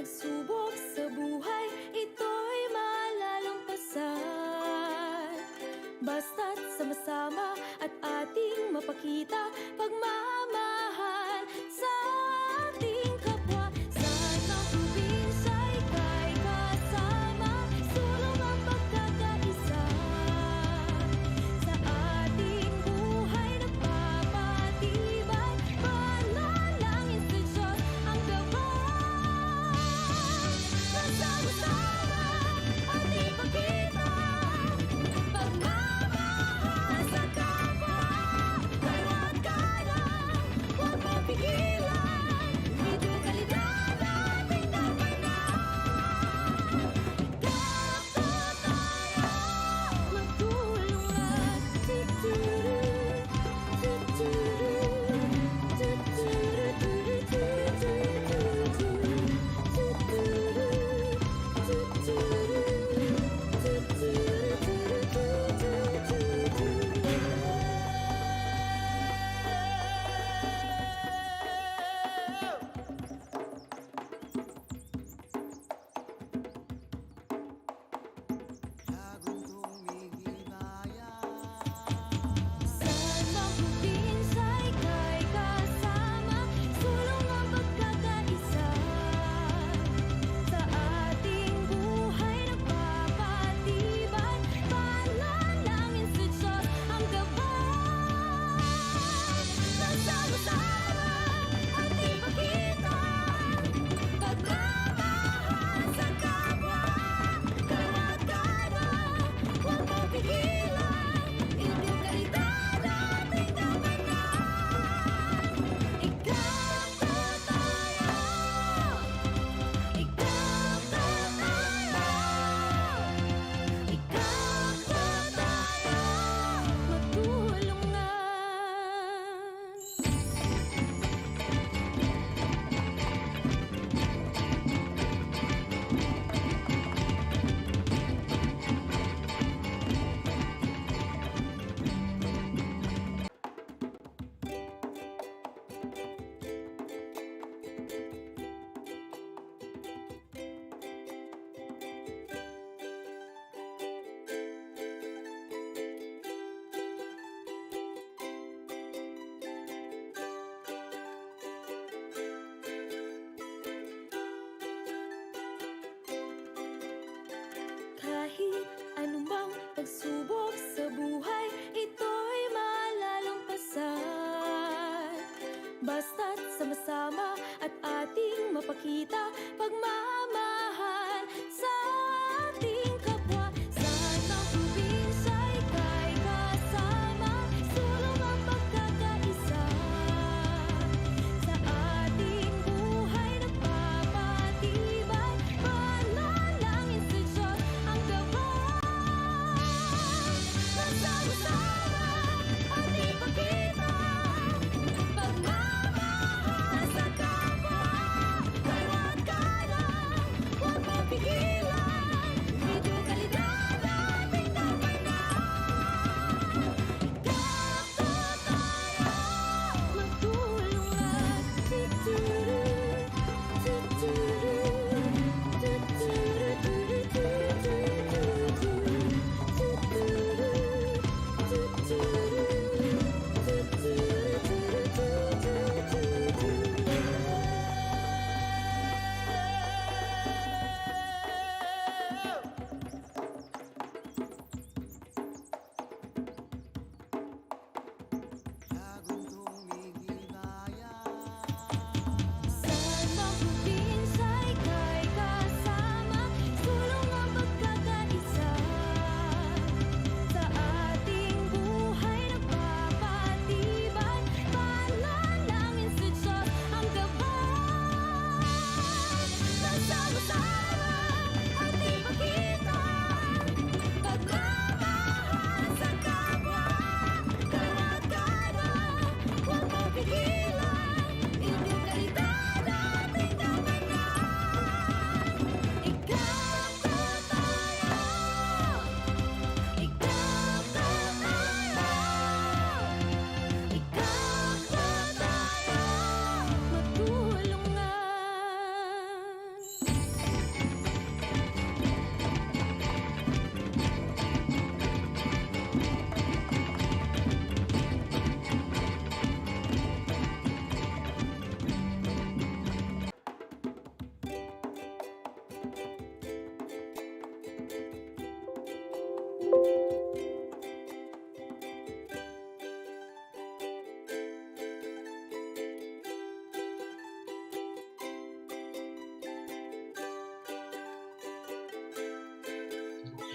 pagsubok sa buhay, ito'y malalampasan. Basta't sama-sama at ating mapakita pagmamahal sa ating kapwa. Sa anong probinsya'y kay kasama, sulong ang pagkakaisa. Sa ating buhay nagpapatibay, panalangin sa Diyos ang gabay. Magsama-sama at ipakita pagmamahal sa kapwa, bawat kailan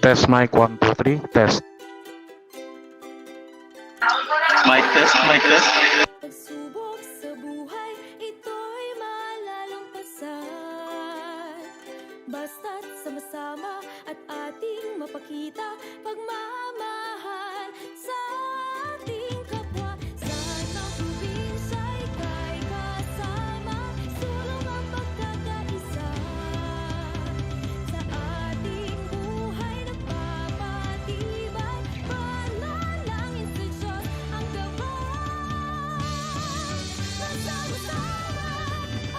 Test mic 1, 2, 3. Test. Mic test, mic test. Pagsubok sa buhay, ito'y malalampasan. Basta't sama-sama at ating mapakita pagmamahal sa ating kapwa. Sana probinsya'y kay kasama, sulong ang pagkakaisa. Sa ating buhay nagpapatibay, panalangin sa Diyos ang gabay. Magsama-sama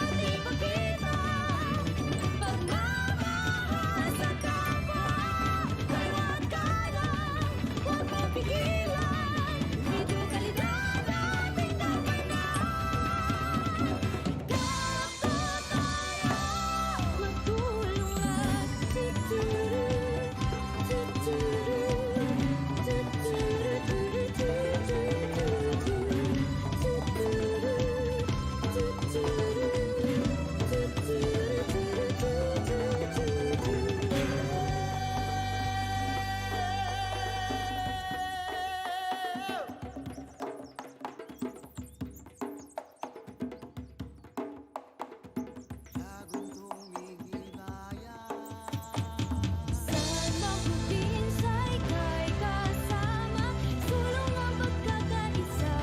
at ipakita pagmamahal sa kapwa. Bawat kailan, huwag mapigilan, ito kalidad ating damayan. Kapwa tayo magtulungan. Sana probinsya'y kay kasama, sulong ang pagkakaisa.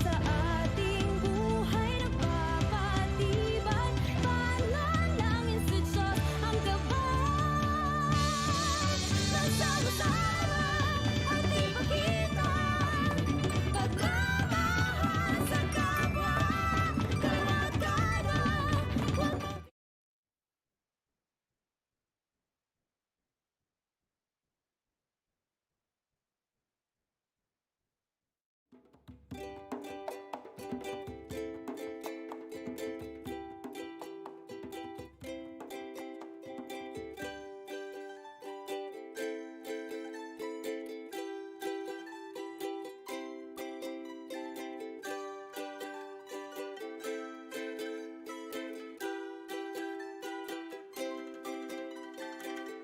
Sa ating buhay nagpapatibay, panalangin sa Diyos ang gabay. Magsama-sama at ipakita pagmamahal sa kapwa. Bawat kailan, huwag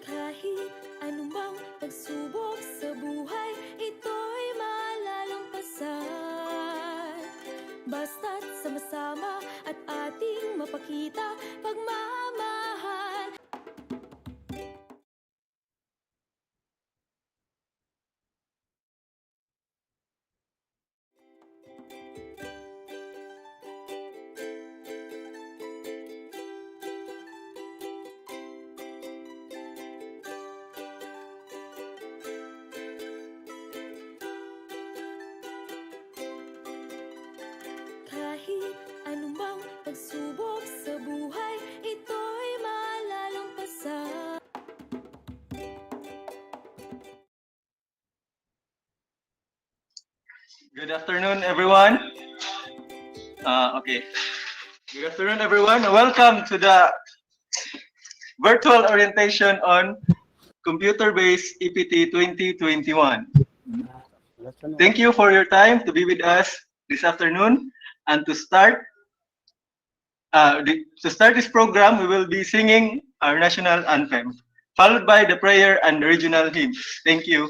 Kahit anumang pagsubok sa buhay, ito'y malalampasan. Basta't sama-sama at ating mapakita pagmamahal. Kahit anumang pagsubok sa buhay, ito'y malalampasan. Good afternoon, everyone. Okay. Good afternoon, everyone. Welcome to the virtual orientation on Computer-Based EPT 2021. Thank you for your time to be with us this afternoon. And to start this program, we will be singing our national anthem, followed by the prayer and the regional hymns. Thank you.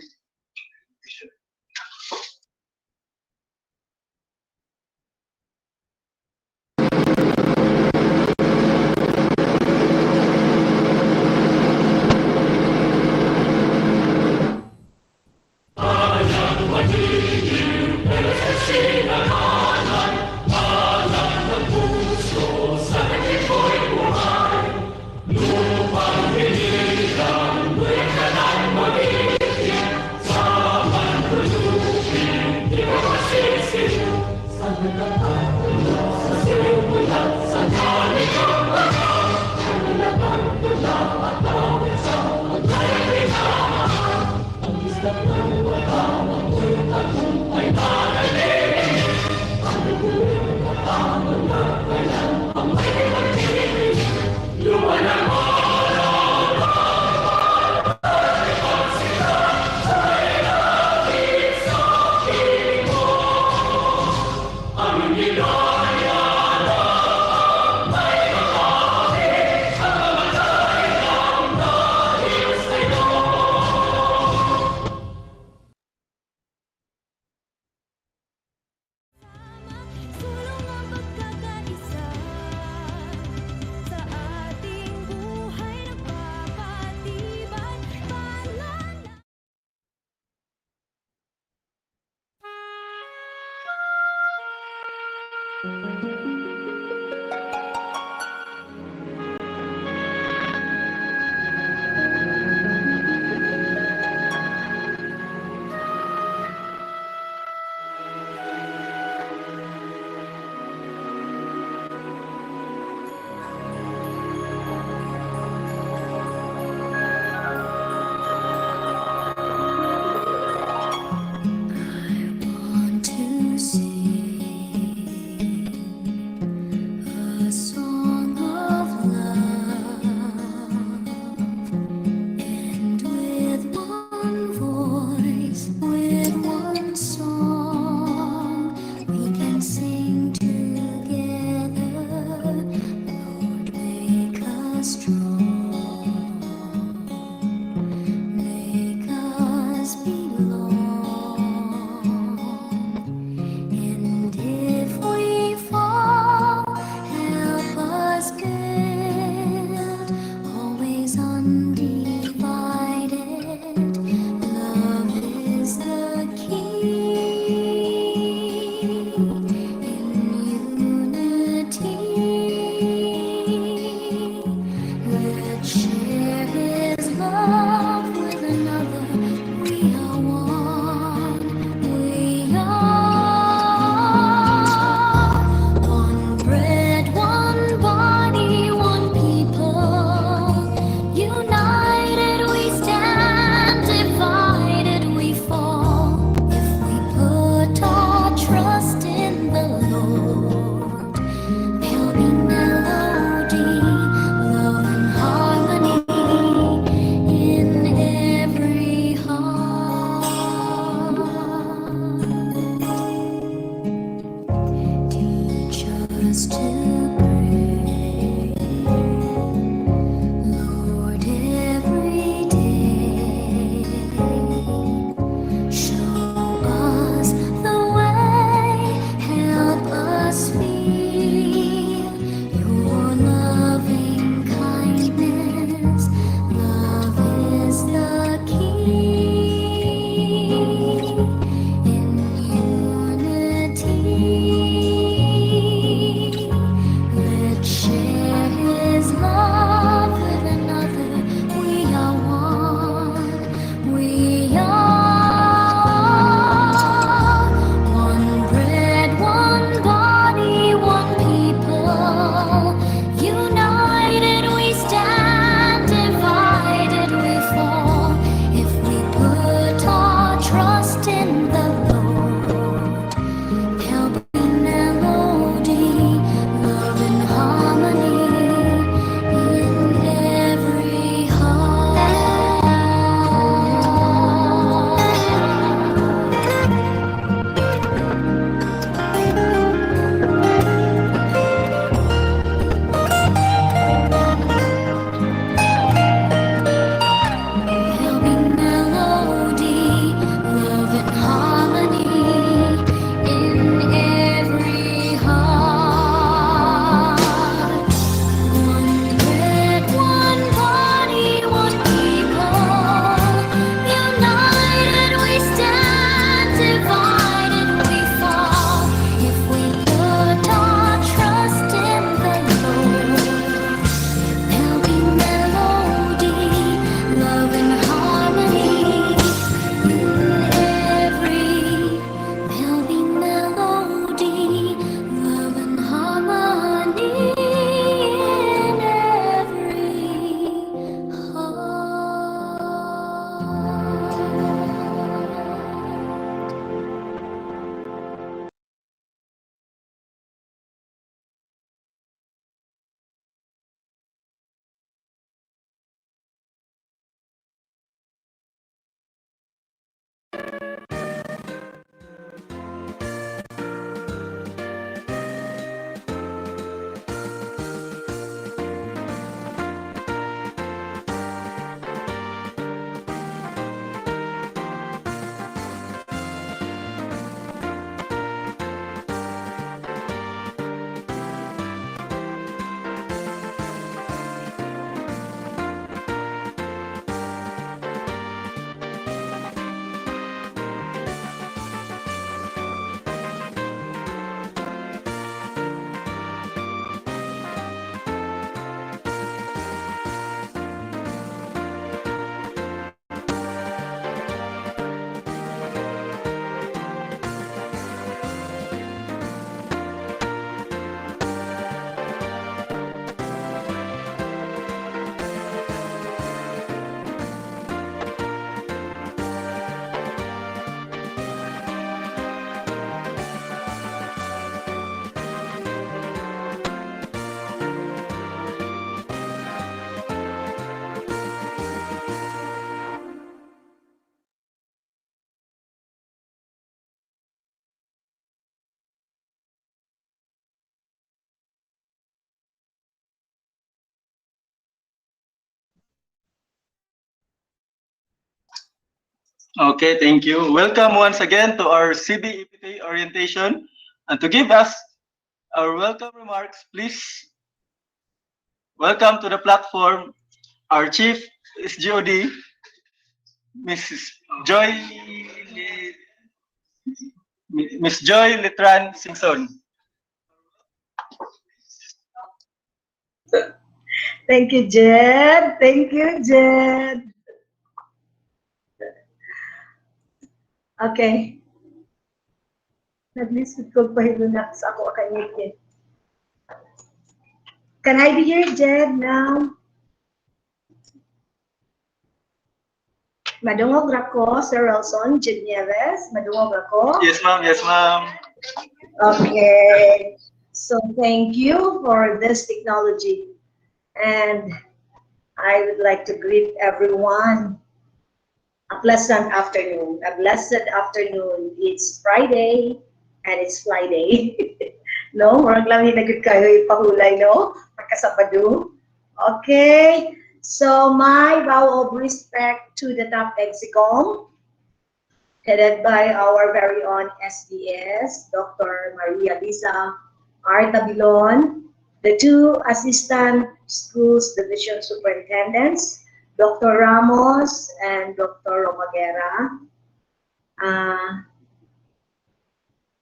Want to see Okay, thank you. Welcome once again to our CB-EPT orientation. And to give us our welcome remarks, please welcome to the platform our Chief SGOD, Mrs. Joy, Miss Joy Letran Singson. Thank you, Jed. Thank you, Jed. Okay. Nag-lisod ko pa hilunak sa ako akayit. Can I be here, Jed, now? Madungog rako, Sir Relson, Jed Nieves. Madungog rako. Yes, ma'am. Yes, ma'am. Okay. So thank you for this technology. And I would like to greet everyone a pleasant afternoon. A blessed afternoon. It's Friday and it's Friday. No, murag lang hinagod kayo ipahulay, no? Pagkasabado. Okay. So my vow of respect to the top execom, headed by our very own SDS, Dr. Maria Lisa R. Tabilon, the two assistant schools division superintendents, Dr. Ramos and Dr. Romagera,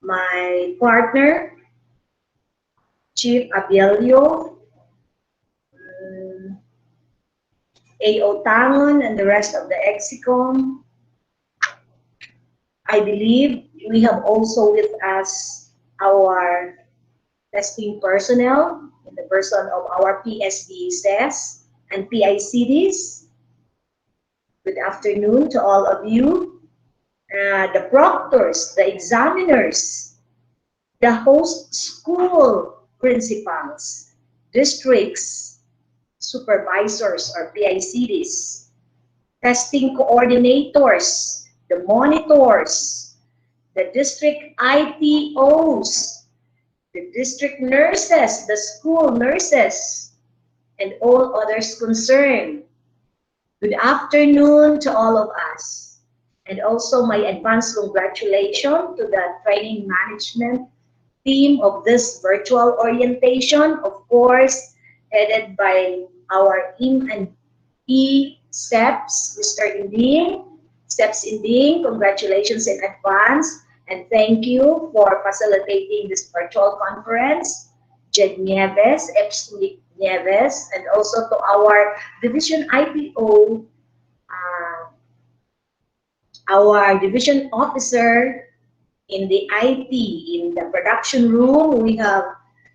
my partner, Chief Abelio, A.O. Tangon, and the rest of the EXICOM. I believe we have also with us our testing personnel in the person of our PSDSs and PICDs. Good afternoon to all of you. The proctors, the examiners, the host school principals, districts, supervisors or PICDs, testing coordinators, the monitors, the district IPOs, the district nurses, the school nurses, and all others concerned. Good afternoon to all of us. And also my advance congratulations to the training management team of this virtual orientation, of course, headed by our IM and E SEPs, Mr. Inding. SEPs Inding, congratulations in advance. And thank you for facilitating this virtual conference. Jed Nieves, Epsnick Nieves, and also to our division IPO, our division officer in the IT, in the production room. We have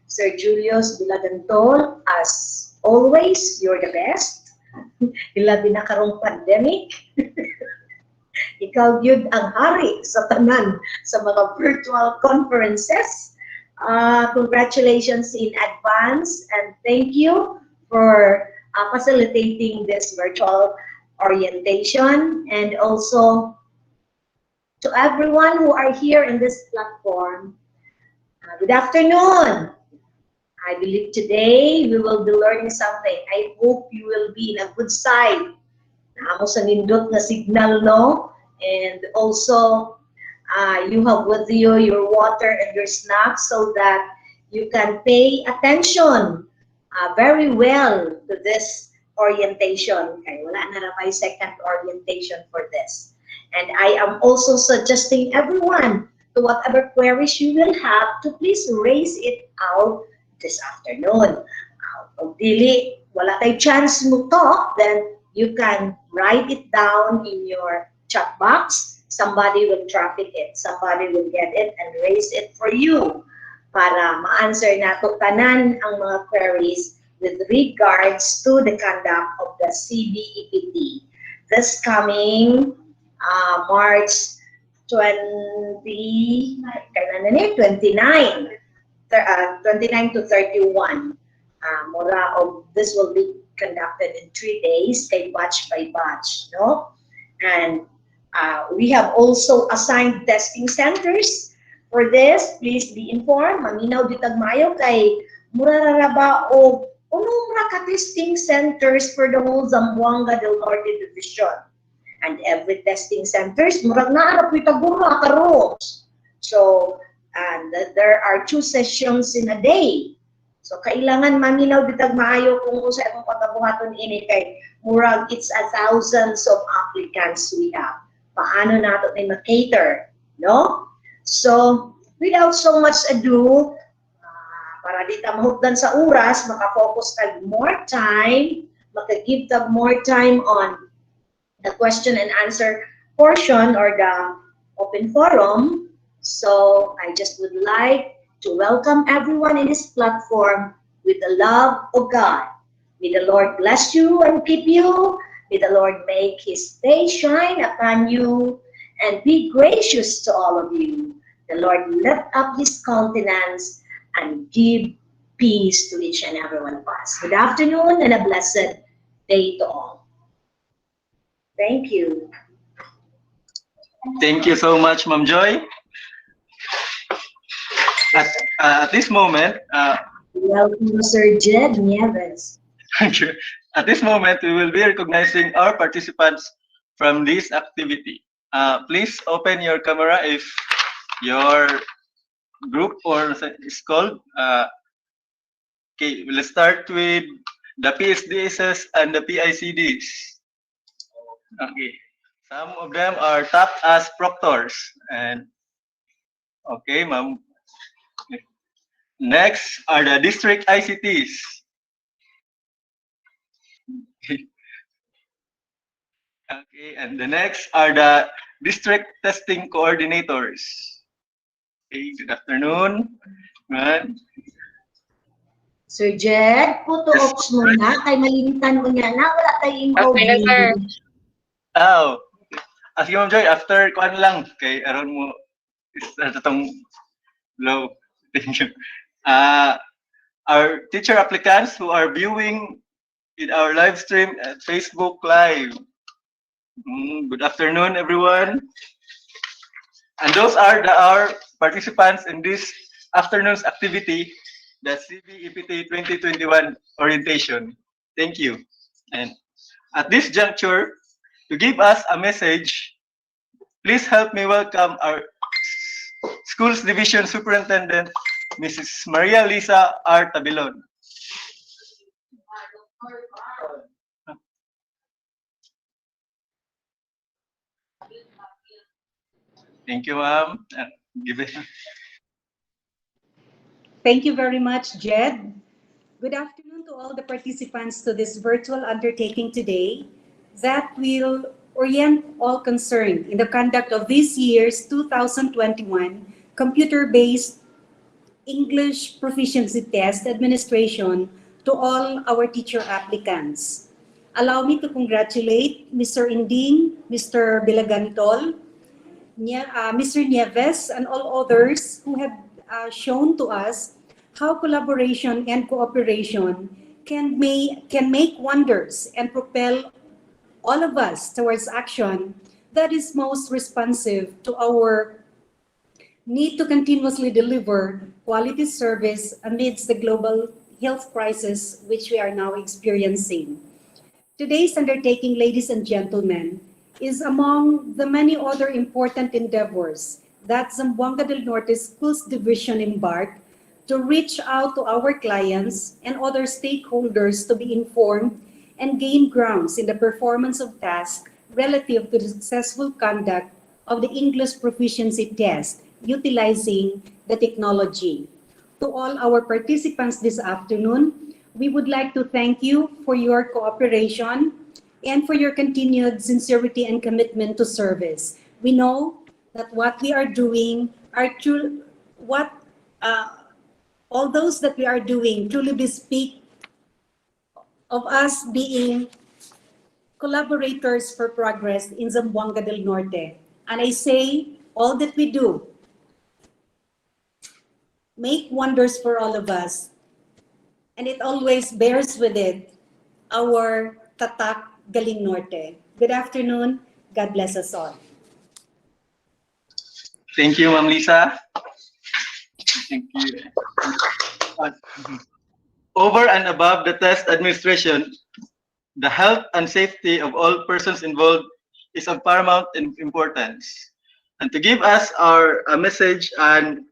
Sir Julius Bilagantol. As always, you're the best. Ilabi na karong pandemic. Ikaw yun ang hari sa tanan sa mga virtual conferences. Congratulations in advance and thank you for facilitating this virtual orientation, and also to everyone who are here in this platform. Good afternoon. I believe today we will be learning something. I hope you will be in a good side. Amo sa nindot na signal, no? And also, you have with you your water and your snacks so that you can pay attention very well to this orientation. Okay, wala na may second orientation for this. And I am also suggesting everyone to whatever queries you will have to please raise it out this afternoon. Pag dili, wala tayo chance mo talk, then you can write it down in your chat box. Somebody will traffic it. Somebody will get it and raise it for you para ma-answer nato tanan ang mga queries with regards to the conduct of the CB-EPT. This coming March 29 to 31. Mura of this will be conducted in 3 days, kay batch by batch, no? And we have also assigned testing centers for this. Please be informed. Maminaw ditag mayo kay mura raraba o unong ka testing centers for the whole Zamboanga del Norte division. And every testing centers, murag naarap ito mga ka-rooms. So, and there are 2 sessions in a day. So, kailangan maminaw bitag maayo kung sa akong pagkabuhaton ini kay murag it's thousands of applicants we have. Paano nato ni ma-cater, no? So, without so much ado, para di ta mahugdan sa oras, maka-focus tag more time, maka-give tag more time on the question and answer portion or the open forum. So I just would like to welcome everyone in this platform with the love of God. May the Lord bless you and keep you. May the Lord make his face shine upon you and be gracious to all of you. The Lord lift up his countenance and give peace to each and every one of us. Good afternoon and a blessed day to all. Thank you. Thank you so much, Ma'am Joy. At this moment, Welcome, Sir Jed Nieves. at this moment, we will be recognizing our participants from this activity. Please open your camera if your group or is called. Okay, we'll start with the PSDSs and the PICDs. Okay, some of them are tapped as proctors. And okay, ma'am. Next are the district ICTs. Okay, and the next are the district testing coordinators. Okay, good afternoon. Good. Sir Jed, photo Yes. ops muna. Kay malimitan mo niya na. Wala tayong Okay na, sir. Oh, sige Ma'am Joy, after kuan lang kay aron mo itong low. Thank you. Our teacher applicants who are viewing in our live stream at Facebook Live. Good afternoon, everyone. And those are our participants in this afternoon's activity, the CB EPT 2021 orientation. Thank you. And at this juncture, to give us a message, please help me welcome our Schools Division Superintendent, Mrs. Maria Lisa R. Tabilon. Thank you, ma'am. Give it. Thank you very much, Jed. Good afternoon to all the participants to this virtual undertaking today that will orient all concerned in the conduct of this year's 2021 Computer-Based English Proficiency Test administration to all our teacher applicants. Allow me to congratulate Mr. Inding, Mr. Bilagantol, Mr. Nieves, and all others who have shown to us how collaboration and cooperation can make wonders and propel all of us towards action that is most responsive to our need to continuously deliver quality service amidst the global health crisis which we are now experiencing. Today's undertaking, ladies and gentlemen, is among the many other important endeavors that Zamboanga del Norte Schools Division embarked to reach out to our clients and other stakeholders to be informed and gain grounds in the performance of tasks relative to the successful conduct of the English proficiency test utilizing the technology. To all our participants this afternoon, we would like to thank you for your cooperation and for your continued sincerity and commitment to service. We know that what we are doing are true, all those that we are doing truly bespeak of us being collaborators for progress in Zamboanga del Norte. And I say, all that we do make wonders for all of us. And it always bears with it our Tatak Galing Norte. Good afternoon. God bless us all. Thank you, Ma'am Lisa. Thank you. Over and above the test administration, the health and safety of all persons involved is of paramount importance. And to give us our message and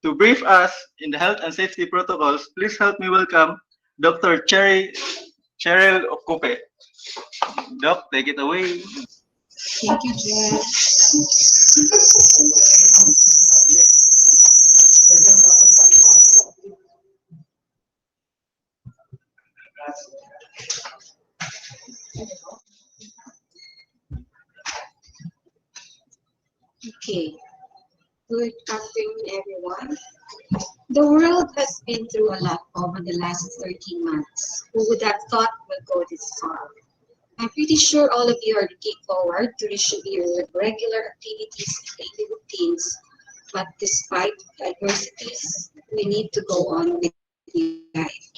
to brief us in the health and safety protocols, please help me welcome Dr. Cheryl Okupe. Doc, take it away. Thank you, Jen. Okay. Good afternoon, everyone. The world has been through a lot over the last 13 months. Who would have thought we'll go this far? I'm pretty sure all of you are looking forward to resuming your regular activities and daily routines. But despite adversities, we need to go on with life.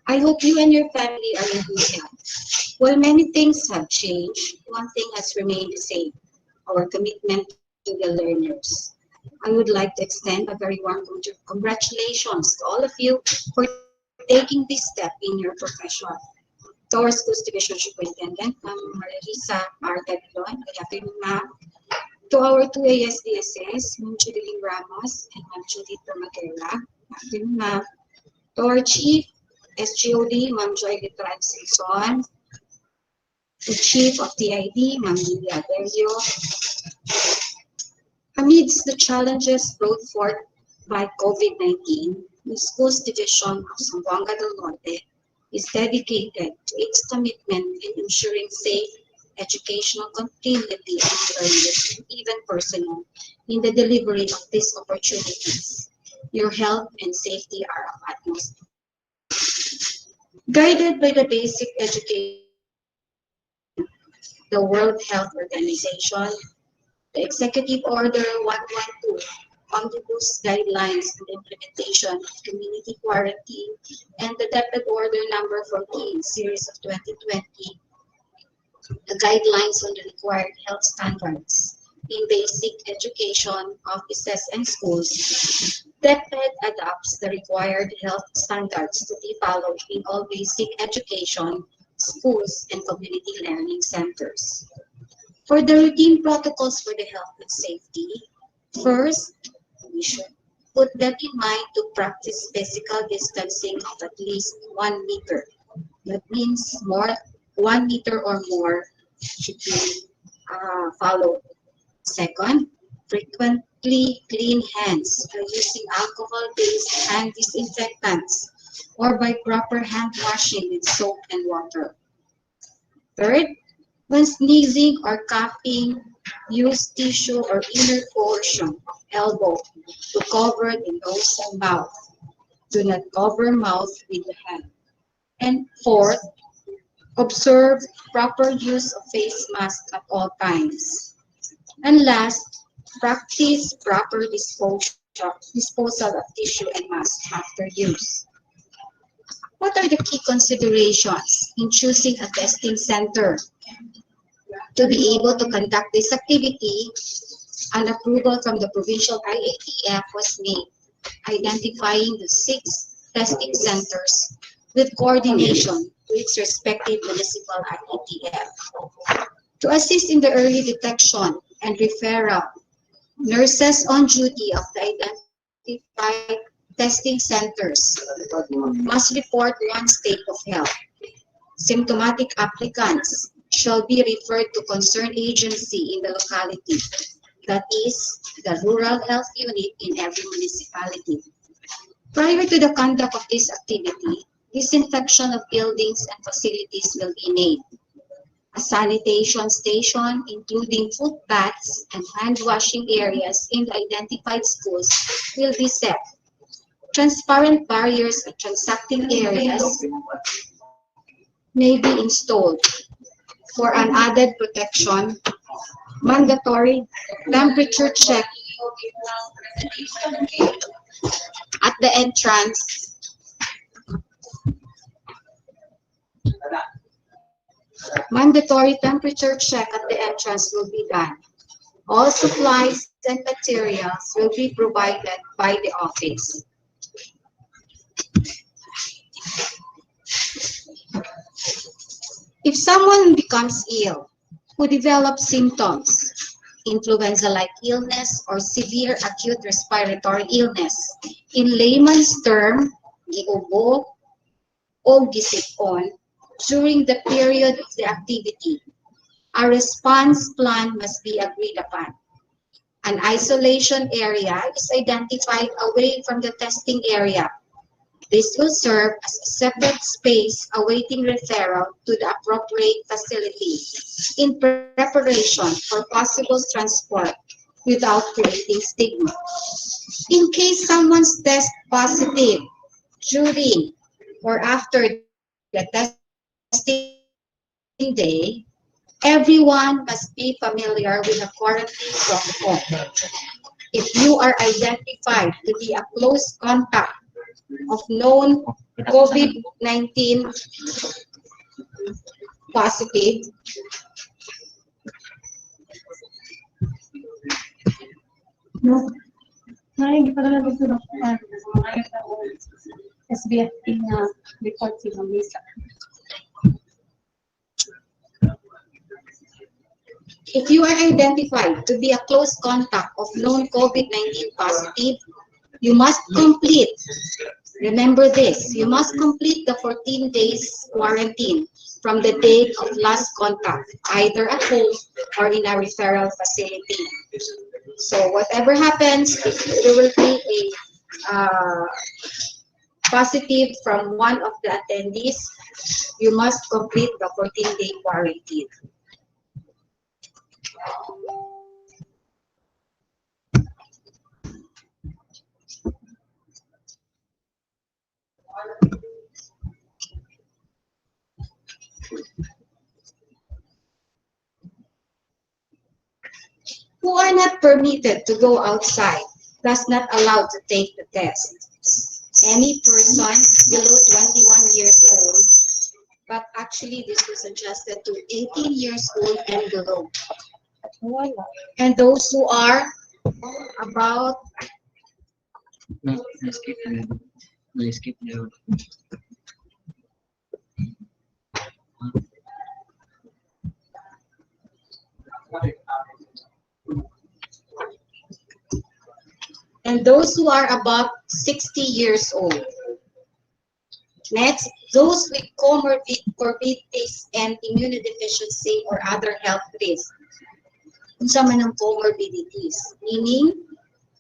I hope you and your family are in good health. While many things have changed, one thing has remained the same: our commitment to the learners. I would like to extend a very warm congratulations to all of you for taking this step in your profession. To our Schools Division Superintendent, Ma'am Marisa R. Taglon, good afternoon, ma'am. To our two ASDSS, Ma'am Judeline Ramos and Ma'am Judith Permaguera, good afternoon, ma'am. To our Chief SGOD, Ma'am Joy Litran Sison, the Chief of TID, Ma'am Lilia Delio. Amidst the challenges brought forth by COVID-19, the Schools Division of Zamboanga del Norte is dedicated to its commitment in ensuring safe educational continuity among learners and even personnel in the delivery of these opportunities. Your health and safety are of utmost. Guided by the basic education, the World Health Organization, the Executive Order 112 Omnibus Guidelines and Implementation of Community Quarantine, and the Deputy Order Number 14 Series of 2020, the guidelines on the required health standards in basic education, offices, and schools. DepEd adopts the required health standards to be followed in all basic education, schools, and community learning centers. For the routine protocols for the health and safety, first, we should put that in mind to practice physical distancing of at least 1 meter. That means 1 meter or more should be followed. Second, frequently clean hands by using alcohol-based hand disinfectants or by proper hand washing with soap and water. Third, when sneezing or coughing, use tissue or inner portion of elbow to cover the nose and mouth. Do not cover mouth with the hand. And fourth, observe proper use of face mask at all times. And last, practice proper disposal of tissue and mask after use. What are the key considerations in choosing a testing center? To be able to conduct this activity, an approval from the provincial IATF was made, identifying the 6 testing centers with coordination to its respective municipal IATF. To assist in the early detection and referral, nurses on duty of the identified testing centers must report one state of health. Symptomatic applicants shall be referred to concerned agency in the locality, that is, the rural health unit in every municipality. Prior to the conduct of this activity, disinfection of buildings and facilities will be made. A sanitation station, including foot baths and hand washing areas in the identified schools, will be set. Transparent barriers at transacting areas may be installed. For an added protection, mandatory temperature check at the entrance will be done. All supplies and materials will be provided by the office. If someone becomes ill, who develop symptoms, influenza-like illness or severe acute respiratory illness. In layman's term, giubo o gisipon during the period of the activity. A response plan must be agreed upon. An isolation area is identified away from the testing area. This will serve as a separate space awaiting referral to the appropriate facility in preparation for possible transport without creating stigma. In case someone's test positive during or after the testing day, everyone must be familiar with the quarantine protocol. If you are identified to be a close contact of known COVID-19 positive, No. Ay, hindi pa talaga gusto ng SBFT na report sila Misa. if you are identified to be a close contact of known COVID-19 positive, you must complete, remember this, you must complete the 14 days quarantine from the date of last contact, either at home or in a referral facility. So whatever happens, if there will be a positive from one of the attendees, you must complete the 14-day quarantine. Who are not permitted to go outside, thus not allowed to take the test. Any person below 21 years old, but actually this was adjusted to 18 years old and below. And those who are about skip nyo. and those who are above 60 years old. Next, those with comorbidities and immunodeficiency or other health risks. Unsa man ang comorbidities? Meaning,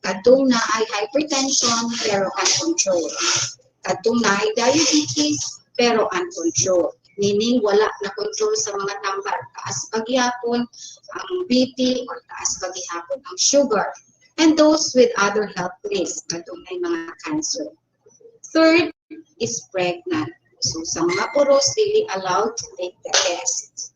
kadtong na ay hypertension pero uncontrolled. Kadtong na ay diabetes pero uncontrolled. Meaning, wala na control sa mga tambal. Taas paghihapon ang BP or taas paghihapon ang sugar. And those with other health risks, kadtong na mga cancer. Third is pregnant. So, sa mga puros, they are allowed to take the test.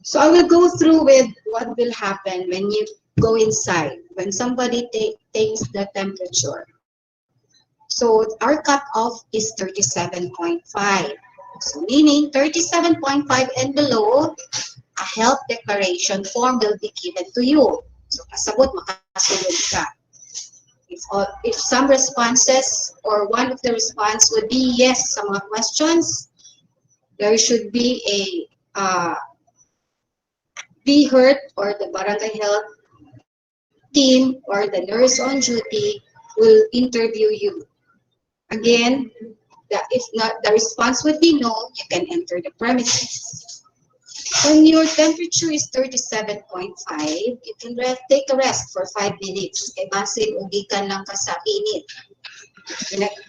So, I will go through with what will happen when you go inside, when somebody takes the temperature. So, our cutoff is 37.5. So, meaning 37.5 and below, a health declaration form will be given to you. So, kasabot, makasunod ka. If some responses or one of the response would be yes sa mga questions, there should be a BHERT or the barangay health team or the nurse on duty will interview you. Again, if not, the response would be no, you can enter the premises. When your temperature is 37.5, you can take a rest for 5 minutes. Kaya base ugikan lang ka sa init.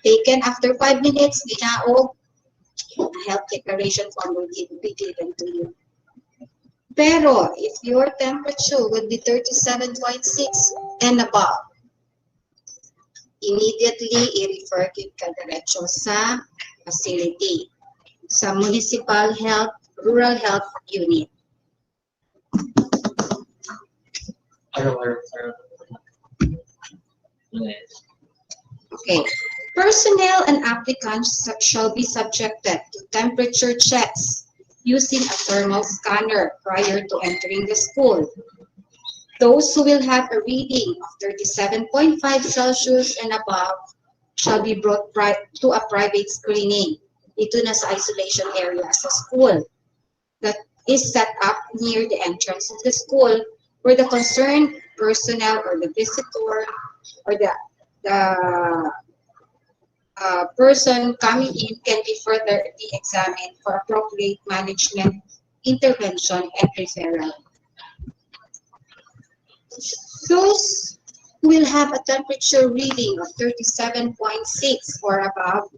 Taken after 5 minutes, ginaog, a health declaration form will be given to you. Pero if your temperature would be 37.6 and above, immediately i-refer ka diretso sa facility, sa municipal health, rural health unit. Okay. Personnel and applicants shall be subjected to temperature checks using a thermal scanner prior to entering the school. Those who will have a reading of 37.5 Celsius and above shall be brought to a private screening. Ito na sa isolation area sa school that is set up near the entrance of the school where the concerned personnel or the visitor or the person coming in can be further be examined for appropriate management, intervention, and referral. Those who will have a temperature reading of 37.6 or above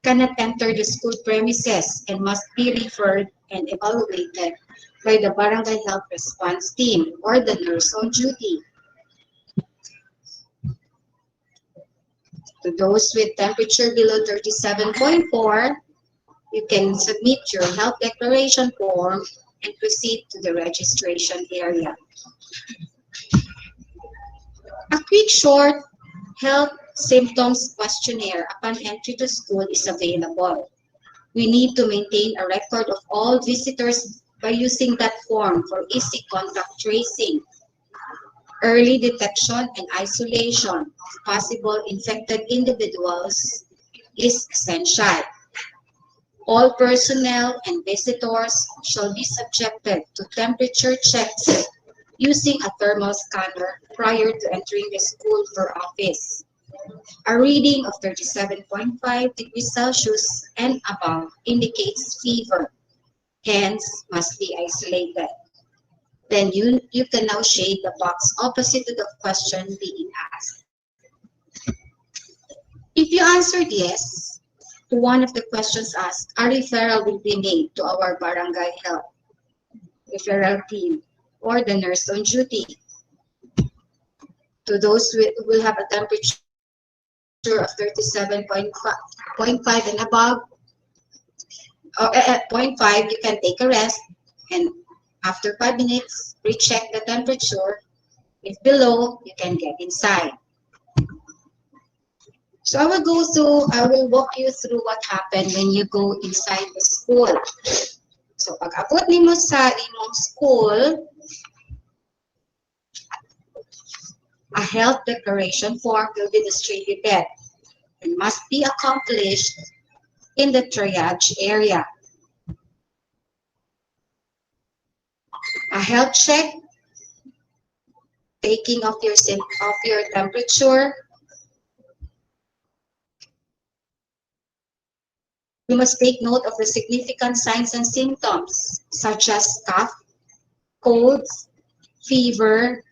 cannot enter the school premises and must be referred and evaluated by the Barangay Health Response Team or the nurse on duty. To those with temperature below 37.4, you can submit your health declaration form and proceed to the registration area. A quick short health symptoms questionnaire upon entry to school is available. We need to maintain a record of all visitors by using that form for easy contact tracing. Early detection and isolation of possible infected individuals is essential. All personnel and visitors shall be subjected to temperature checks using a thermal scanner prior to entering the school for office. A reading of 37.5 degrees Celsius and above indicates fever, hence must be isolated. Then you can now shade the box opposite to the question being asked. If you answered yes to one of the questions asked, a referral will be made to our barangay health referral team or the nurse on duty. To those who will have a temperature of 37.5 and above, or at 0.5, you can take a rest and after 5 minutes, recheck the temperature. If below, you can get inside. So I will walk you through what happened when you go inside the school. So pag abot nimo sa imong school, a health declaration form will be distributed and must be accomplished in the triage area. A health check, taking of your temperature. You must take note of the significant signs and symptoms such as cough, colds, fever,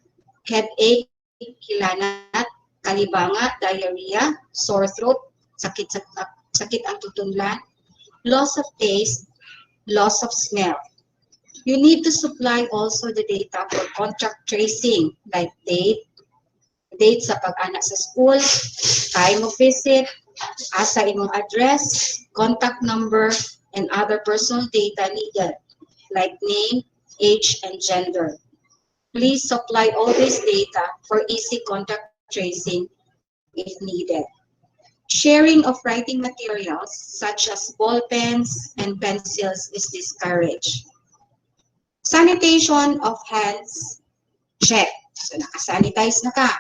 headache, hilanat, kalibanga, diarrhea, sore throat, sakit ang tutunlan, loss of taste, loss of smell. You need to supply also the data for contact tracing like date sa pag-anak sa school, time of visit, asa imong address, contact number, and other personal data needed like name, age, and gender. Please supply all this data for easy contact tracing if needed. Sharing of writing materials such as ball pens and pencils is discouraged. Sanitation of hands, check. So nakasanitize na ka.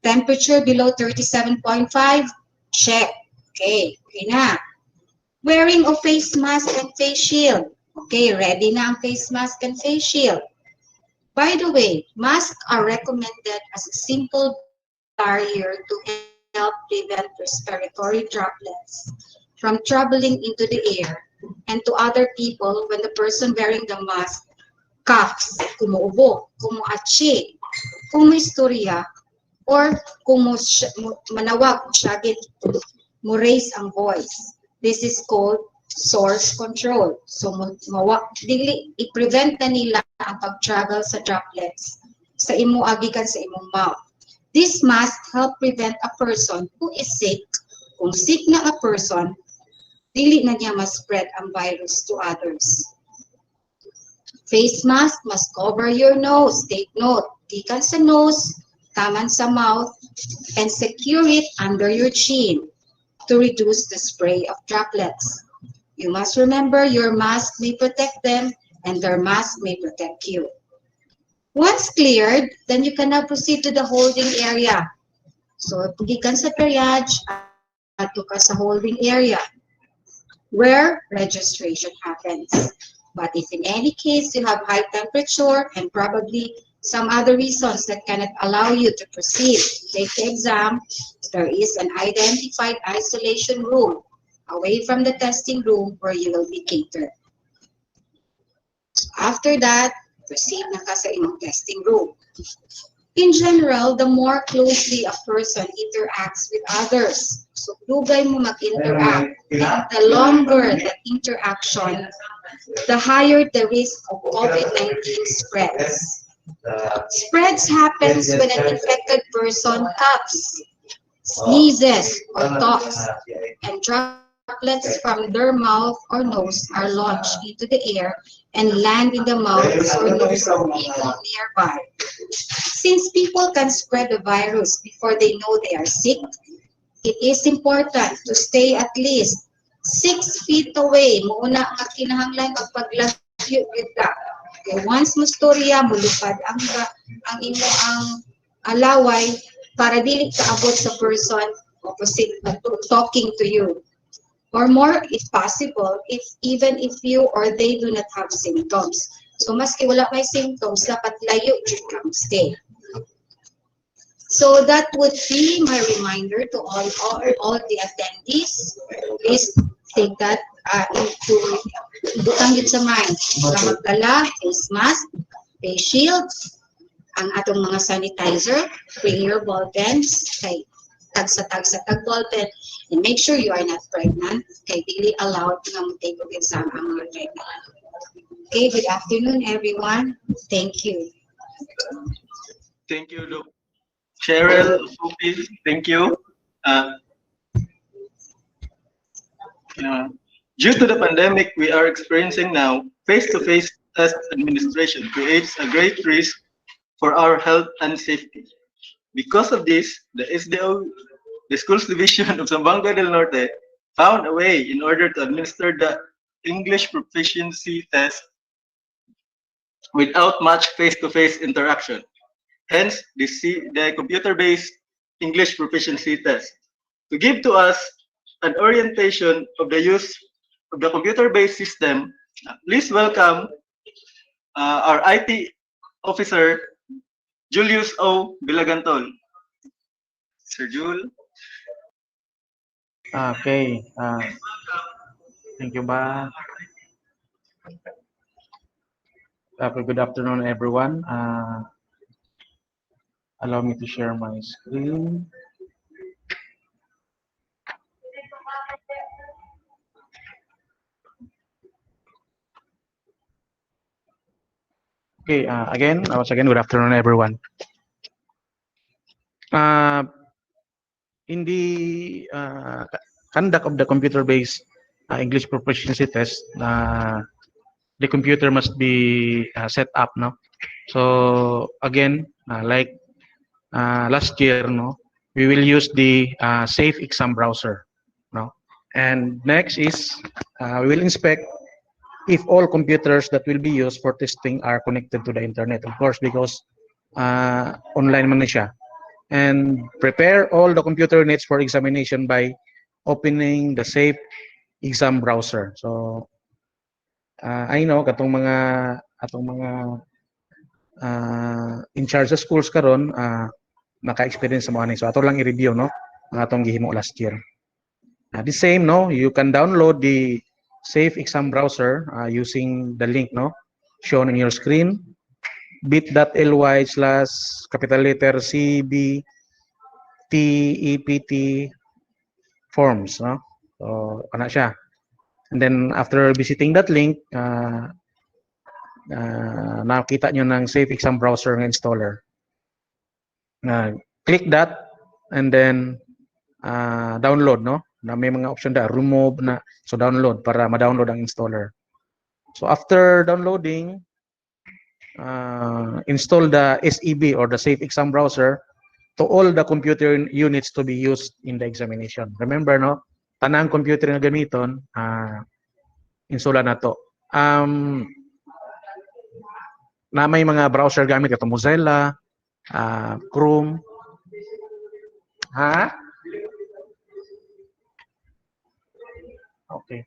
Temperature below 37.5, check. Okay na. Wearing of face mask and face shield. Okay, ready na ang face mask and face shield. By the way, masks are recommended as a simple barrier to help prevent respiratory droplets from traveling into the air and to other people when the person wearing the mask coughs, kumuubo, kumuatsi, kumistorya, or manawag, syagit, raise ang voice. This is called source control. So, i-prevent na nila ang pag-travel sa droplets sa imo agikan sa imong mouth. This must help prevent a person who is sick. Kung sick na a person, dili na niya ma-spread ang virus to others. Face mask must cover your nose. Take note, gikan sa nose, taman sa mouth, and secure it under your chin to reduce the spray of droplets. You must remember your mask may protect them and their mask may protect you. Once cleared, then you can now proceed to the holding area. So, gikan sa triage, adto ka sa holding area where registration happens. But if in any case you have high temperature and probably some other reasons that cannot allow you to proceed to take the exam, there is an identified isolation room away from the testing room where you will be catered. After that, proceed na ka sa imong testing room. In general, the more closely a person interacts with others, so dugay mo mag-interact, and the longer the interaction, the higher the risk of COVID-19 spreads. Spreads happens when an infected person coughs, sneezes, or talks, and droplets from their mouth or nose are launched into the air and land in the mouth or nose of people nearby. Since people can spread the virus before they know they are sick, it is important to stay at least 6 feet away. Muna ang kinahanglan pagpaglahyo ka. Okay, once mustorya, mulupad ang imong alaway para dili kaabot sa person opposite talking to you. Or more, if possible, even if you or they do not have symptoms. So maski wala may symptoms, dapat layo jud ka stay. So that would be my reminder to all the attendees. Please take that into butang yun sa mind. Magdala, face mask, face shield, ang atong mga sanitizer, bring your ball pens, kay tag ball pen, and make sure you are not pregnant, kay dili allowed nga mo take of exam ang mga pregnant. Okay, good afternoon everyone. Thank you. Thank you, Doc. Cheryl, Sophie, thank you. Due to the pandemic we are experiencing now, face-to-face test administration creates a great risk for our health and safety. Because of this, the SDO, the Schools Division of Zamboanga del Norte, found a way in order to administer the English proficiency test without much face-to-face interaction. Hence, the computer-based English proficiency test. To give to us an orientation of the use of the computer-based system, please welcome our IT officer, Julius O. Bilagantol. Sir Jul. Okay. Thank you, Ba. Good afternoon, everyone. Allow me to share my screen. Okay. Once again, good afternoon, everyone. In the conduct of the computer-based English proficiency test, the computer must be set up, no? So again, like last year, no, we will use the Safe Exam browser, no. And next is we will inspect if all computers that will be used for testing are connected to the internet, of course, because online man na siya. And prepare all the computer needs for examination by opening the Safe Exam browser. So I know atong mga in charge sa schools karon naka-experience sa mga so ato lang i-review, no, ang atong gihimo last year. The same, no, you can download the Safe Exam browser using the link, no, shown on your screen, bit.ly/capital letter CBT-EPT forms, no. So kana siya. And then after visiting that link, nakita nyo ng Safe Exam browser ng installer. Click that and then download, no. Na may mga option da, remove na, so download para ma-download ang installer. So after downloading, install the SEB or the Safe Exam browser to all the computer units to be used in the examination. Remember, no, tanang computer na gamiton, install na to. Na may mga browser gamit ito, Mozilla, Chrome. Okay.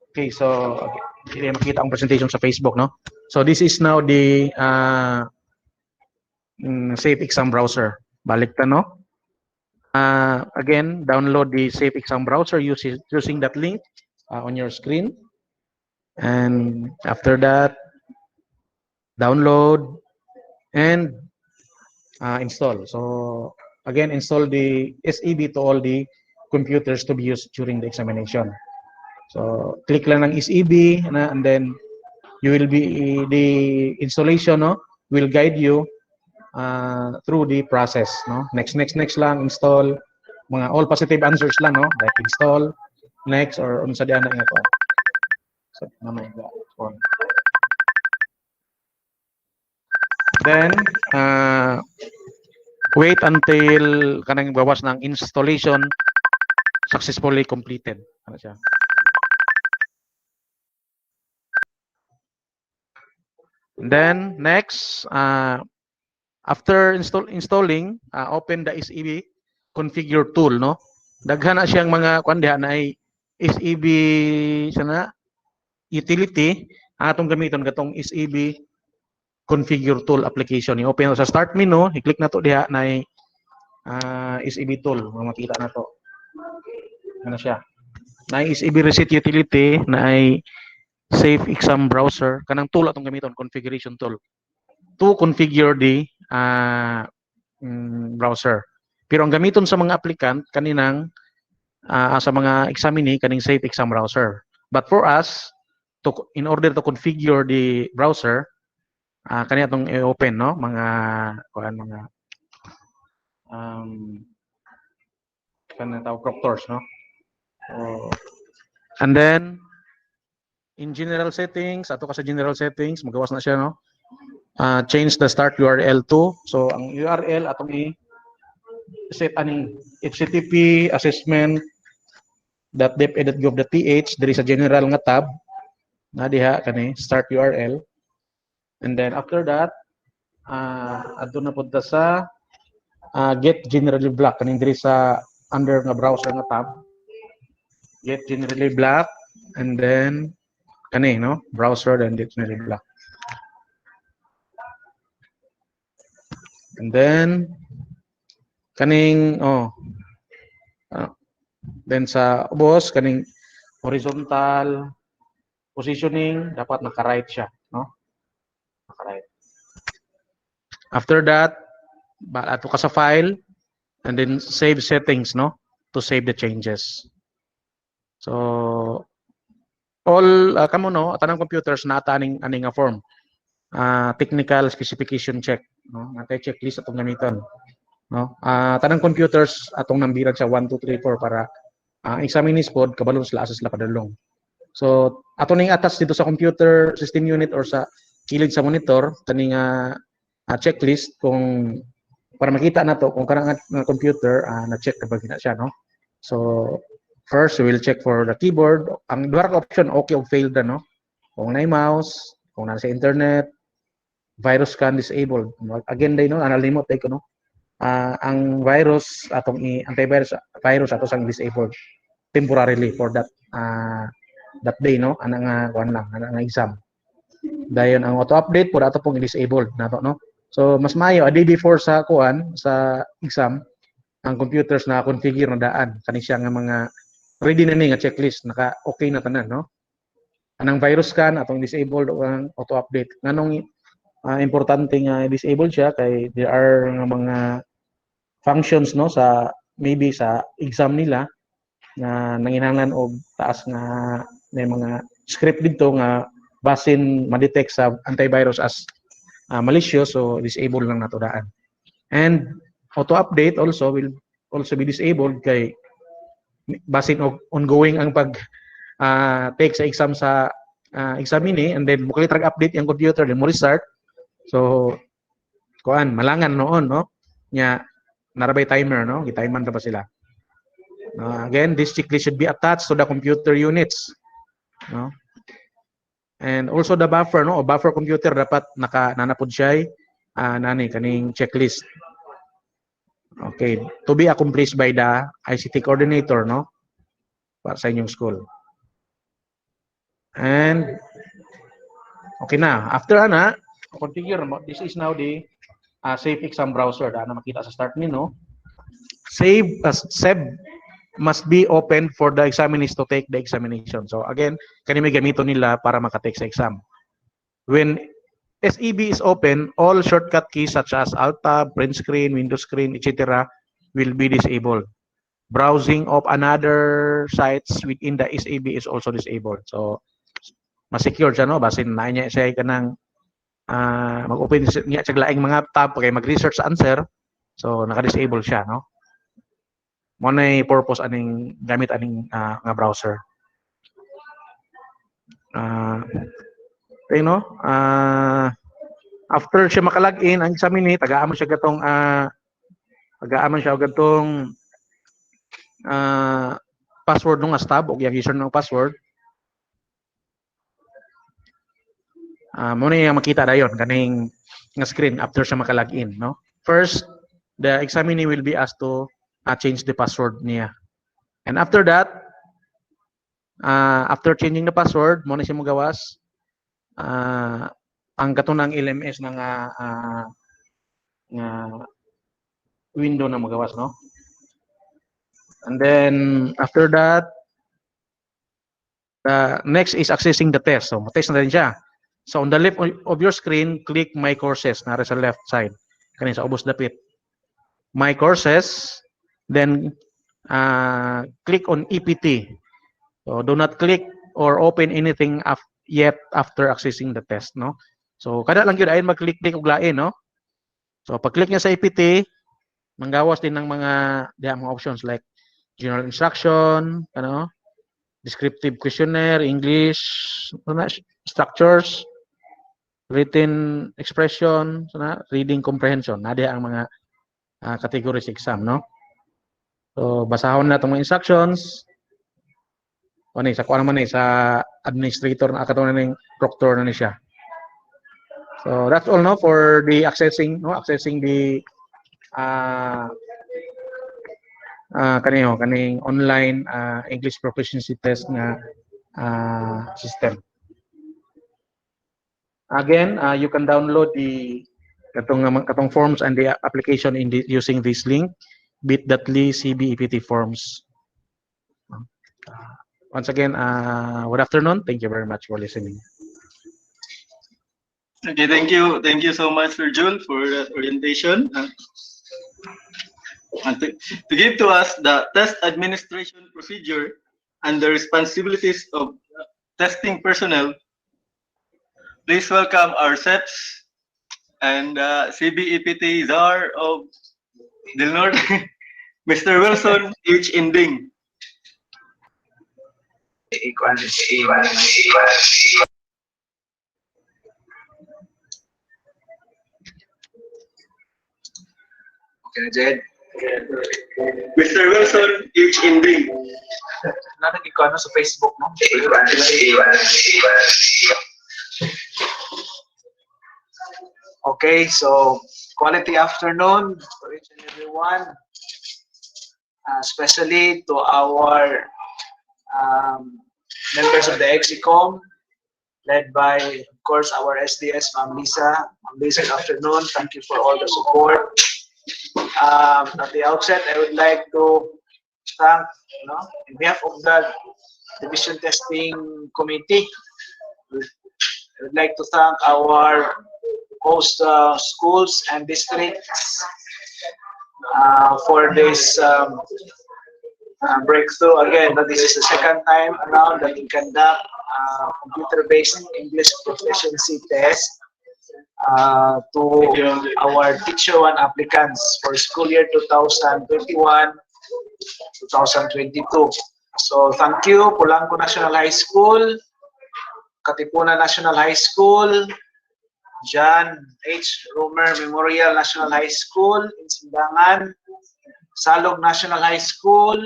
Okay, so hindi makita ang presentation sa Facebook, no? So this is now the Safe Exam browser. Balik ta, no? Again, download the Safe Exam browser using that link on your screen. And after that, download and install. So again, install the SEB to all the computers to be used during the examination. So click lang ng SEB and then you will be the installation, no, will guide you through the process, no. Next lang, install, mga all positive answers lang, no, like install, next, or unsa di ana nga to. So namay ga phone. Then wait until kanang bawas ng installation successfully completed. Ano siya? And then next, after installing, open the SEB configure tool, no. Daghan na siyang mga kuan diha na ay SEB sana utility atong gamiton katong SEB configure tool application. I-open sa start menu, i-click na to diha na ay SEB tool, makita na to. Ano siya? Na SEB reset utility na ay Safe Exam browser, kanang tool atong gamiton, configuration tool to configure the browser. Pero ang gamiton sa mga applicant kaninang sa mga examinee kaning Safe Exam browser. But for us, in order to configure the browser, kani atong i-open, no, mga kanang tawag proctors, no. And then in general settings, ato ka sa general settings, magawas na siya, no. Change the start URL to. So ang URL atong set aning http assessment.depe.gov.ph diri sa general nga tab na diha kani start URL. And then after that, adto na punta sa get generally black kaning diri sa under nga browser nga tab. Get generally black and then kani, no, browser then get generally black. And then kaning then sa ubos kaning horizontal positioning dapat naka-right siya, no? Naka-right. After that, ato ka sa file and then save settings, no, to save the changes. So all kamo, no, tanang computers na aning nga form. Technical specification check, no, natay checklist atong gamiton, no. Tanang computers atong nambiran siya 1 2 3 4 para examinees pod kabalo sila asa sila padulong. So ato ning attach dito sa computer system unit or sa kilid sa monitor kaning checklist kung para makita na to kung kanang computer na check na ba gina siya, no. So first we will check for the keyboard. Ang duha ka option okay o failed na, no. Kung na mouse, kung na sa internet, virus scan disabled. Again day, no, analimot day ko, no. Ang virus atong antivirus ato sang disabled temporarily for that day, no, ana nga kuan lang, ana nga exam. Dayon ang auto update pud ato pong disabled nato, no. So mas maayo a day before sa kuan sa exam ang computers na configure na daan kani siya nga mga ready na ni nga checklist, naka okay na tanan, no. Anang virus scan atong disabled o ang auto update nganong importante nga disabled siya kay there are nga mga functions, no, sa maybe sa exam nila nga nanginahanglan og taas nga may mga script dito nga basin ma-detect sa antivirus as malicious, so disable lang nato daan. And auto update also will also be disabled kay basin og ongoing ang pag take sa exam sa examine and then mukalit update yung computer then mo restart. So kuan malangan noon, no, nya narabay timer, no, gitiman ra ba sila. Again, this checklist should be attached to the computer units, no. And also the buffer, no, o buffer computer dapat nanapod siya nani kaning checklist. Okay, to be accomplished by the ICT coordinator, no? Para sa inyong school. And okay na. After ana, configure mo. This is now the Safe Exam browser na makita sa start ni, no? Save must be open for the examinees to take the examination. So again, kani may gamito nila para makatake sa exam. When SEB is open, all shortcut keys such as Alt Tab, print screen, window screen, etc. will be disabled. Browsing of another sites within the SEB is also disabled. So, mas-secure siya, no? Basin na niya siya kanang mag-open niya sa laing mga tab, kaya mag-research sa answer. So, naka-disable siya, no? Mo na purpose aning gamit aning nga browser. Okay, no? After siya makalagin ang examine, tagaan mo siya gatong password ng tab o yung user ng password. Muna yung makita dayon kaning nga screen after siya makalagin, no? First, the examinee will be asked to change the password niya. And after that, after changing the password, muna siya magawas ang katunang LMS na nga window na magawas, no? And then after that, next is accessing the test. So, test na rin siya. So, on the left of your screen, click My Courses, nara sa left side. Kanina sa ubos dapit. My Courses, then click on EPT. So, do not click or open anything yet after accessing the test, no? So, kada lang yun, ayun mag-click og lain, no? So, pag-click niya sa EPT, manggawas din ng mga options like general instruction, descriptive questionnaire, English, structures, written expression, reading comprehension. Nadi ang mga categories exam, no? So, basahon na itong mga instructions. Sa kuha naman sa administrator na akatunan ng proctor na siya. So, that's all, no, for the accessing the kaning online English proficiency test na system. Again, you can download the katong forms and the application using this link, bit.ly CBEPT forms. Once again, good afternoon. Thank you very much for listening. Okay, thank you so much, Sir Jul, for that orientation. And to give to us the test administration procedure and the responsibilities of testing personnel, please welcome our SEPs and CBEPT Czar of Del Norte, Mr. Wilson H. Inding. Okay, Jed. Mr. Wilson H. Inding. Natin ikaw sa Facebook, no? Okay, so quality afternoon for each and everyone, especially to our members of the EXICOM, led by, of course, our SDS, Ma'am Lisa. Ma'am Lisa, good afternoon. Thank you for all the support. At the outset, I would like to thank, in behalf of the Division Testing Committee, I would like to thank our host schools and districts for this breakthrough. Again, this is the second time around that we conduct computer-based English proficiency test to our Teacher 1 applicants for school year 2021-2022. So thank you, Polanco National High School, Katipunan National High School, John H. Romer Memorial National High School in Sindangan, Salog National High School,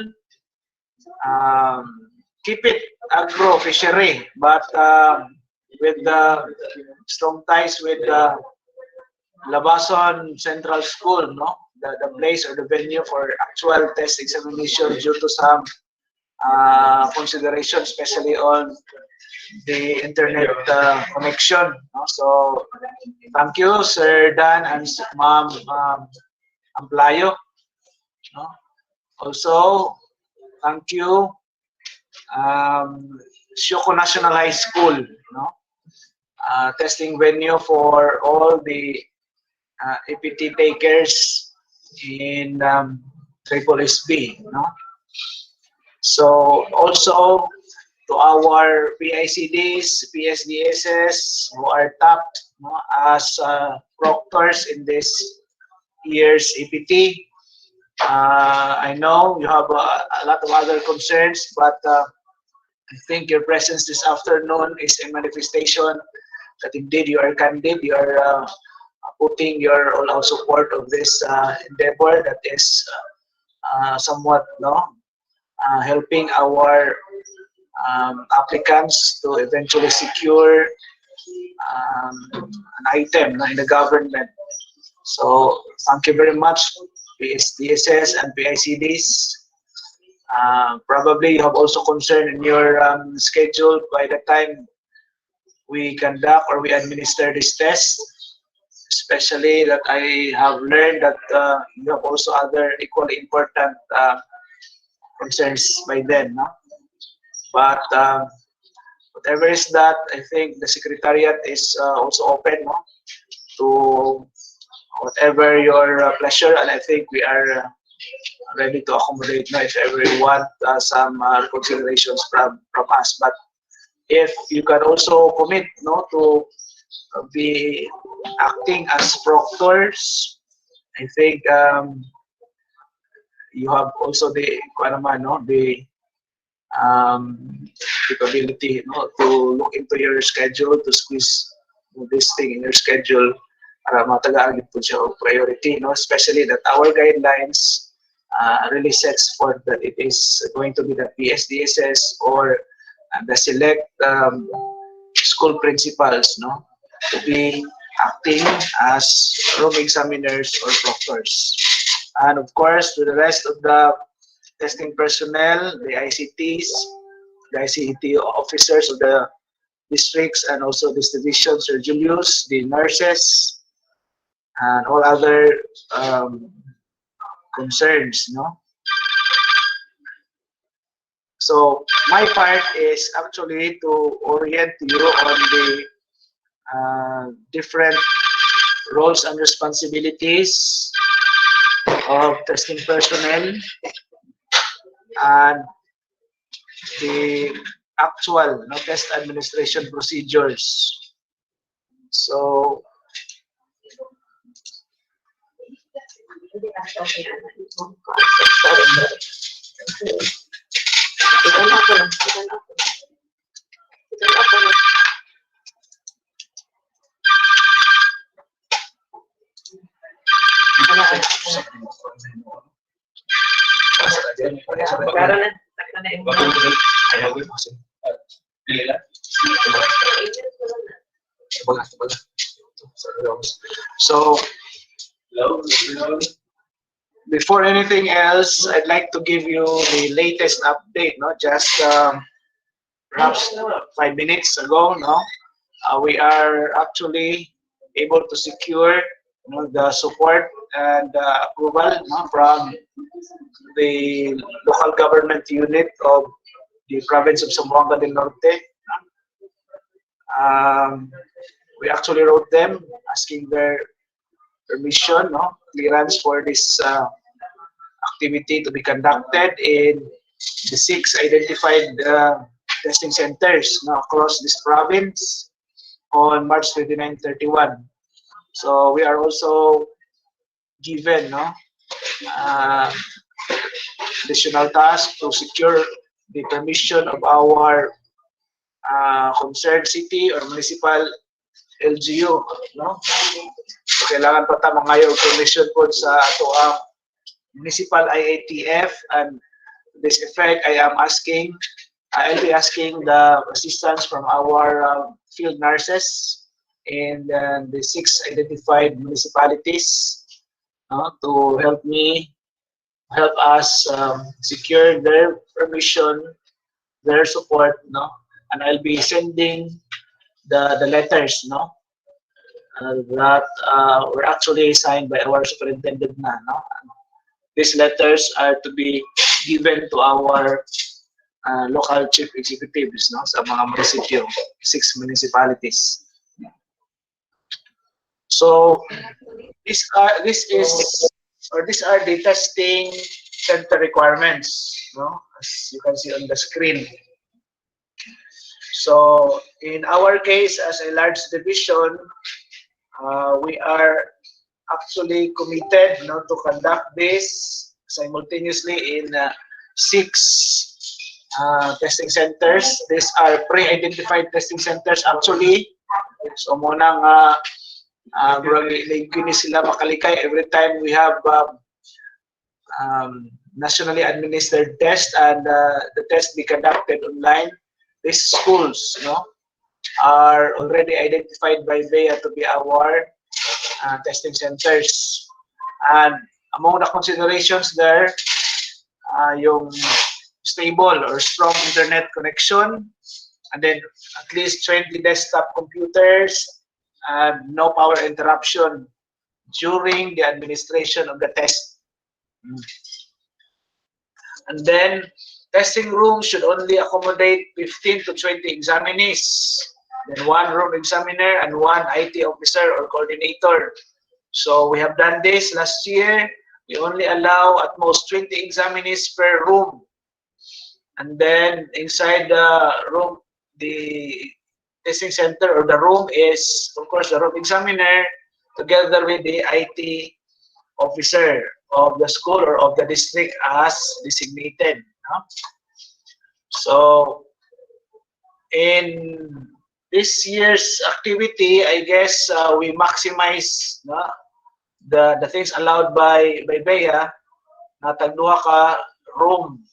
keep it agro fishery, but with the strong ties with Labason Central School, no? The place or the venue for actual test examination due to some consideration, especially on the internet connection. No? So, thank you, Sir Dan and Ma'am Amplayo. No? Also, thank you, Shoko National High School. No? Testing venue for all the EPT takers in Triple SB. No? So also to our PICDs, PSDSs who are tapped, no, as proctors in this year's EPT. I know you have a lot of other concerns, but I think your presence this afternoon is a manifestation that indeed you are candid, you are putting your all out support of this endeavor that is somewhat helping our applicants to eventually secure an item in the government. So thank you very much, PSDSS and PICDs. Probably you have also concern in your schedule by the time we conduct or we administer this test, especially that I have learned that you have also other equally important concerns by then. No? But whatever is that, I think the Secretariat is also open, no, to whatever your pleasure, and I think we are ready to accommodate, no, if ever you want some considerations from us. But if you can also commit, no, to be acting as proctors, I think you have also the the capability, no, to look into your schedule, to squeeze this thing in your schedule para matagaan po siya of priority, no, especially that our guidelines really sets forth that it is going to be the PSDSS or the select school principals, no, to be acting as room examiners or proctors. And of course, to the rest of the testing personnel, the ICTs, the ICT officers of the districts and also this division, Sir Julius, the nurses, and all other concerns, no? So my part is actually to orient you on the different roles and responsibilities of testing personnel and the actual, no, test administration procedures. So so before anything else, I'd like to give you the latest update, no, just perhaps 5 minutes ago, no, we are actually able to secure, you know, the support and approval, no, from the local government unit of the province of Zamboanga del Norte. We actually wrote them asking their permission, no, clearance for this activity to be conducted in the 6 identified testing centers, no, across this province on March 29, 31. So we are also given, no, additional task to secure the permission of our concerned city or municipal LGU, no. So kailangan pa ta mangayo permission po sa ato ang municipal IATF, and to this effect I'll be asking the assistance from our field nurses in the 6 identified municipalities to help us secure their permission, their support, and I'll be sending the letters, that were actually signed by our superintendent na, These letters are to be given to our local chief executives, sa mga munisipyo, 6 municipalities. So these are the testing center requirements, as you can see on the screen. So in our case, as a large division, we are actually committed to conduct this simultaneously in 6 testing centers. These are pre-identified testing centers actually. So munang sila makalikay every time we have nationally administered test and the test be conducted online. These schools are already identified by VEA to be our testing centers. And among the considerations there, yung stable or strong internet connection, and then at least 20 desktop computers, and no power interruption during the administration of the test. And then testing rooms should only accommodate 15 to 20 examinees, then 1 room examiner and 1 IT officer or coordinator. So we have done this last year. We only allow at most 20 examinees per room. And then inside the room, the testing center or the room is, of course, the room examiner together with the IT officer of the school or of the district as designated. So in this year's activity, I guess we maximize the things allowed by BEA na tagduha ka rooms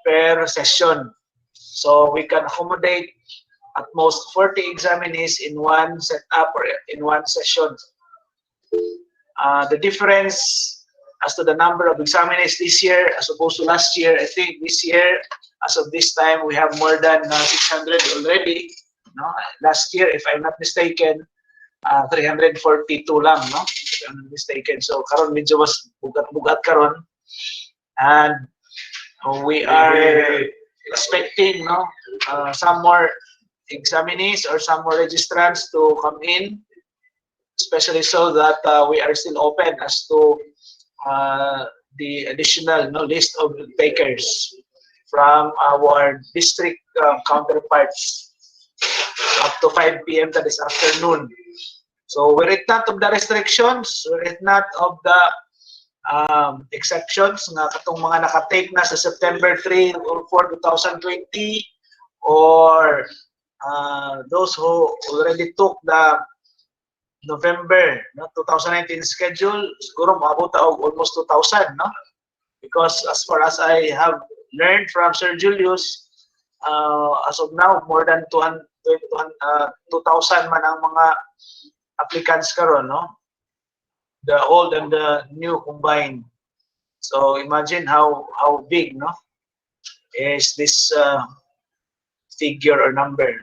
per session. So we can accommodate at most 40 examinees in one setup or in one session. The difference as to the number of examinees this year as opposed to last year, I think this year, as of this time, we have more than 600 already. Last year, if I'm not mistaken, 342 lang, if I'm not mistaken. So karon medyo mas bugat-bugat karon, and we are expecting some more examinees or some more registrants to come in, especially so that we are still open as to the additional list of takers from our district counterparts up to 5 p.m. this afternoon. So were it not of the restrictions, were it not of the exceptions nga katong mga nakatake na sa September 3 or 4, 2020, or those who already took the November 2019 schedule, siguro maabot og almost 2,000, because as far as I have learned from Sir Julius, as of now more than 2,000 man ang mga applicants karon, the old and the new combined. So imagine how big is this figure or number.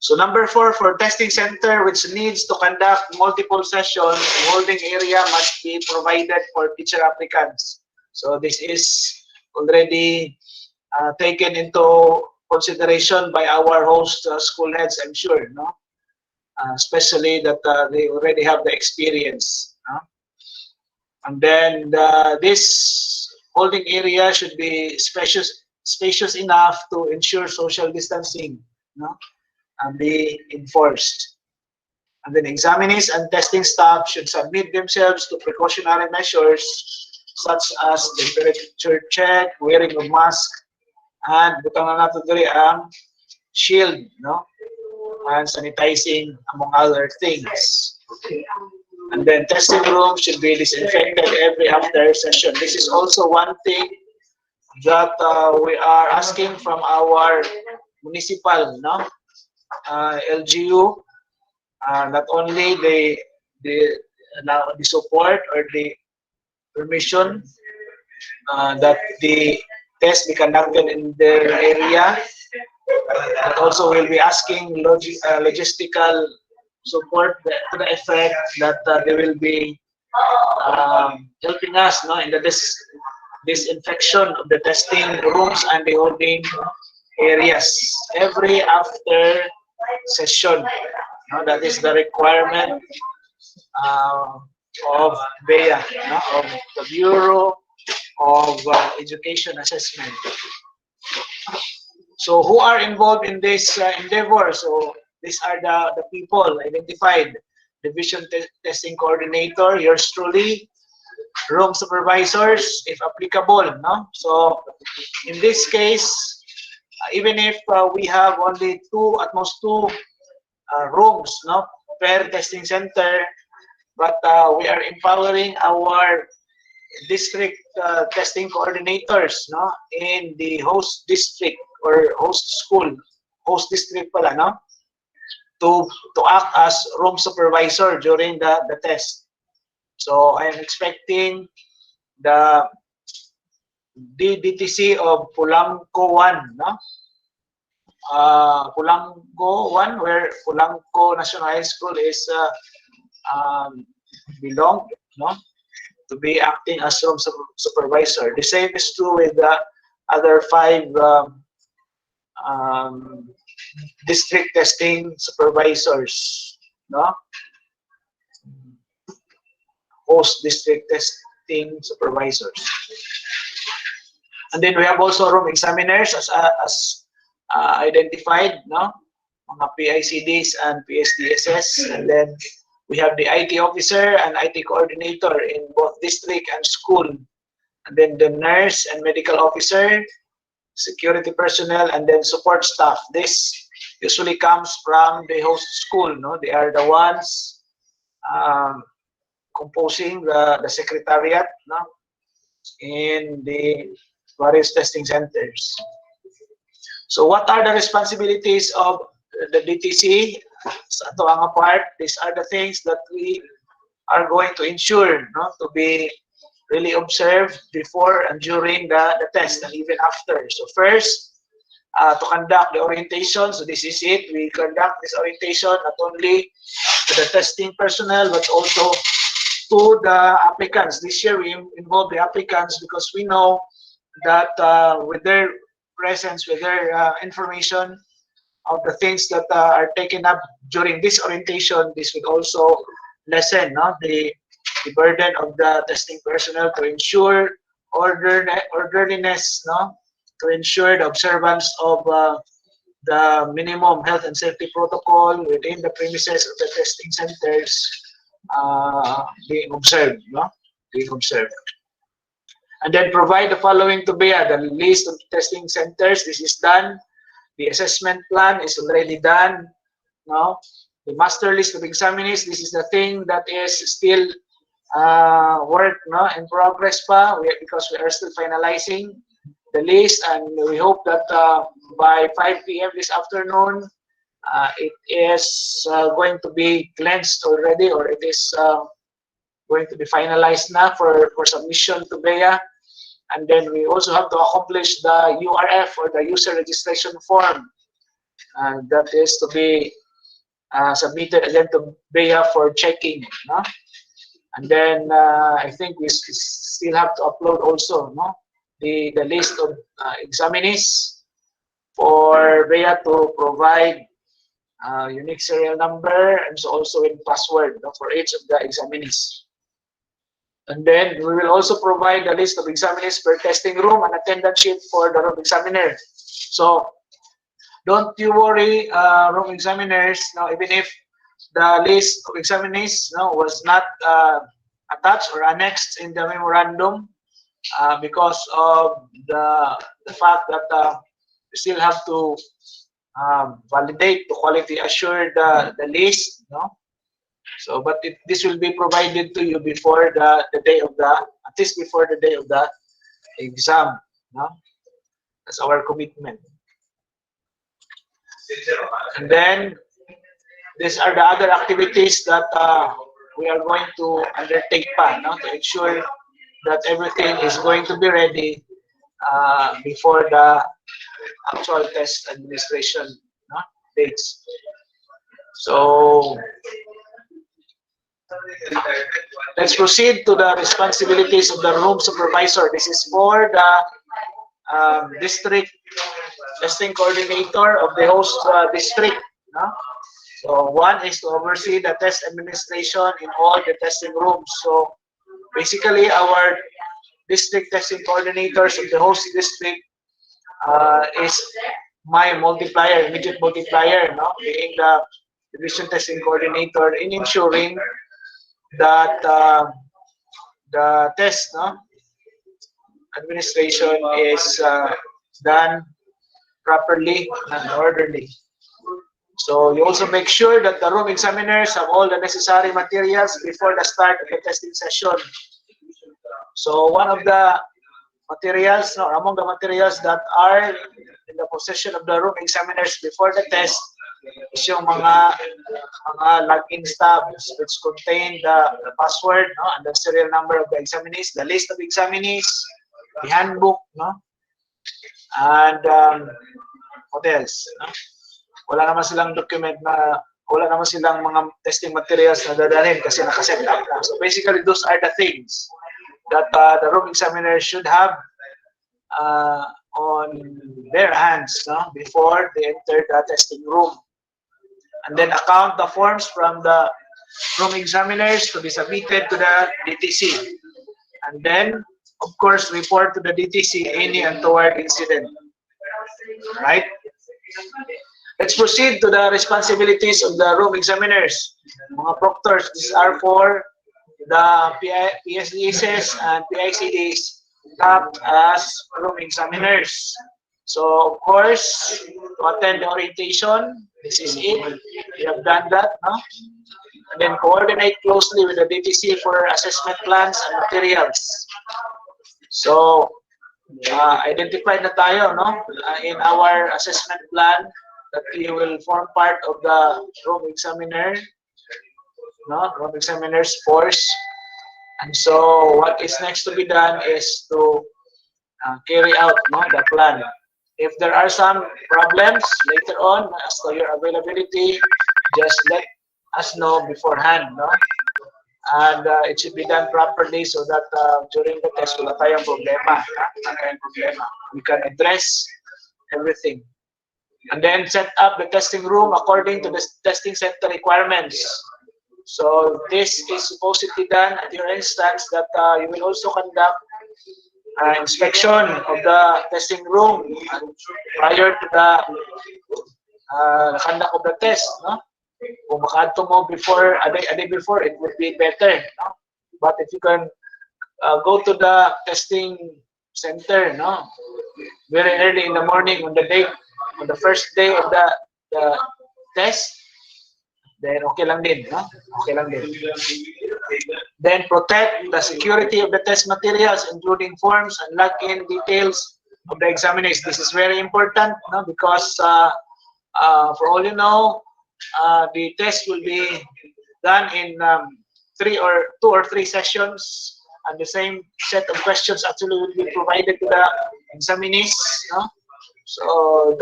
So number 4, for testing center which needs to conduct multiple sessions, holding area must be provided for teacher applicants. So this is already taken into consideration by our host school heads, I'm sure, especially that they already have the experience. And then this holding area should be spacious enough to ensure social distancing, and be enforced. And then examinees and testing staff should submit themselves to precautionary measures such as temperature check, wearing of mask, and butang na nato diri ang shield, and sanitizing, among other things. And then testing room should be disinfected every after session. This is also one thing that we are asking from our municipal LGU, not only the support or the permission that the test be conducted in their area, but also we'll be asking logistical support to the effect that they will be helping us, no, in the disinfection of the testing rooms and the holding areas every after session. No, that is the requirement of BEA, no, of the Bureau of Education Assessment. So who are involved in this endeavor? So these are the people identified: division testing coordinator, yours truly, room supervisors if applicable, no. So in this case, even if we have only at most two rooms, no, per testing center, but we are empowering our district testing coordinators, no, in the host district or host school, host district pala, no, to act as room supervisor during the test. So I am expecting the DTC of Pulangco 1, no? Pulangco 1, where Pulangco National High School is belong, no, to be acting as room supervisor. The same is true with the other 5 district testing supervisors, no, host district testing supervisors. And then we have also room examiners as identified, no, mga PICDs and PSDSS. And then we have the IT officer and IT coordinator in both district and school. And then the nurse and medical officer, security personnel, and then support staff. This usually comes from the host school, no? They are the ones composing the secretariat, no, in the various testing centers. So what are the responsibilities of the DTC? Sa ito ang part, these are the things that we are going to ensure, no, to be really observed before and during the test and even after. So first, to conduct the orientation. So this is it. We conduct this orientation not only to the testing personnel but also to the applicants. This year we involve the applicants because we know that with their presence, with their information of the things that are taken up during this orientation, this would also lessen, no, the burden of the testing personnel to ensure orderliness, no, to ensure the observance of the minimum health and safety protocol within the premises of the testing centers being observed, no, being observed. And then provide the following to BEA: the list of testing centers. This is done. The assessment plan is already done. No, the master list of examinees. This is the thing that is still work, no, in progress pa, because we are still finalizing the list, and we hope that by 5 p.m. this afternoon it is going to be cleansed already, or it is going to be finalized now for submission to BEA. And then we also have to accomplish the URF, or the user registration form, and that is to be submitted again to BEA for checking, no? And then I think we still have to upload also, no, the list of examinees for BEA to provide unique serial number, and so also in password, no, for each of the examinees. And then we will also provide the list of examinees per testing room and attendance sheet for the room examiner. So don't you worry, room examiners. Now, even if the list of examinees, no, was not attached or annexed in the memorandum, because of the fact that we still have to validate, to quality assure the list, no. So, but this will be provided to you before the day of at least before the day of the exam, no. That's our commitment. And then these are the other activities that we are going to undertake pa, no? To ensure that everything is going to be ready before the actual test administration, no? Dates. So let's proceed to the responsibilities of the room supervisor. This is for the district testing coordinator of the host district. No? So one is to oversee the test administration in all the testing rooms. So basically, our district testing coordinators of the host district is my multiplier, immediate multiplier, no? Being the division testing coordinator in ensuring that the test, no, administration is done properly and orderly. So you also make sure that the room examiners have all the necessary materials before the start of the testing session. So one of the materials, no, among the materials that are in the possession of the room examiners before the test is yung mga login stubs which contain the password, no, and the serial number of the examinees, the list of examinees, the handbook, no, and what else? No? Wala naman silang document na, wala naman silang mga testing materials na dadalhin kasi nakaset up na. So basically, those are the things that the room examiner should have on their hands, no, before they enter the testing room. And then account the forms from the room examiners to be submitted to the DTC. And then, of course, report to the DTC any untoward incident. Right? Let's proceed to the responsibilities of the room examiners. Mga proctors, these are for the PSDSs and PICDs tapped as room examiners. So, of course, to attend the orientation, this is it. We have done that, no? And then coordinate closely with the DTC for assessment plans and materials. So, identified na tayo, no? In our assessment plan that you will form part of the room examiner, no? Room examiner's force. And so, what is next to be done is to carry out, no, the plan. If there are some problems later on as to your availability, just let us know beforehand, no? And it should be done properly so that during the test, wala tayong problema. Wala tayong problema. We can address everything. And then set up the testing room according to the testing center requirements. So this is supposedly done at your instance that you will also conduct inspection of the testing room prior to the conduct of the test, no? Kung makaadto mo before, a day before, it would be better, no? But if you can go to the testing center, no, very early in the morning on the first day of the test, then okay lang din, no? Okay lang din. Then protect the security of the test materials, including forms and login details of the examinees. This is very important, no? Because for all you know, the test will be done in 2 or 3 sessions, and the same set of questions actually will be provided to the examinees, no? So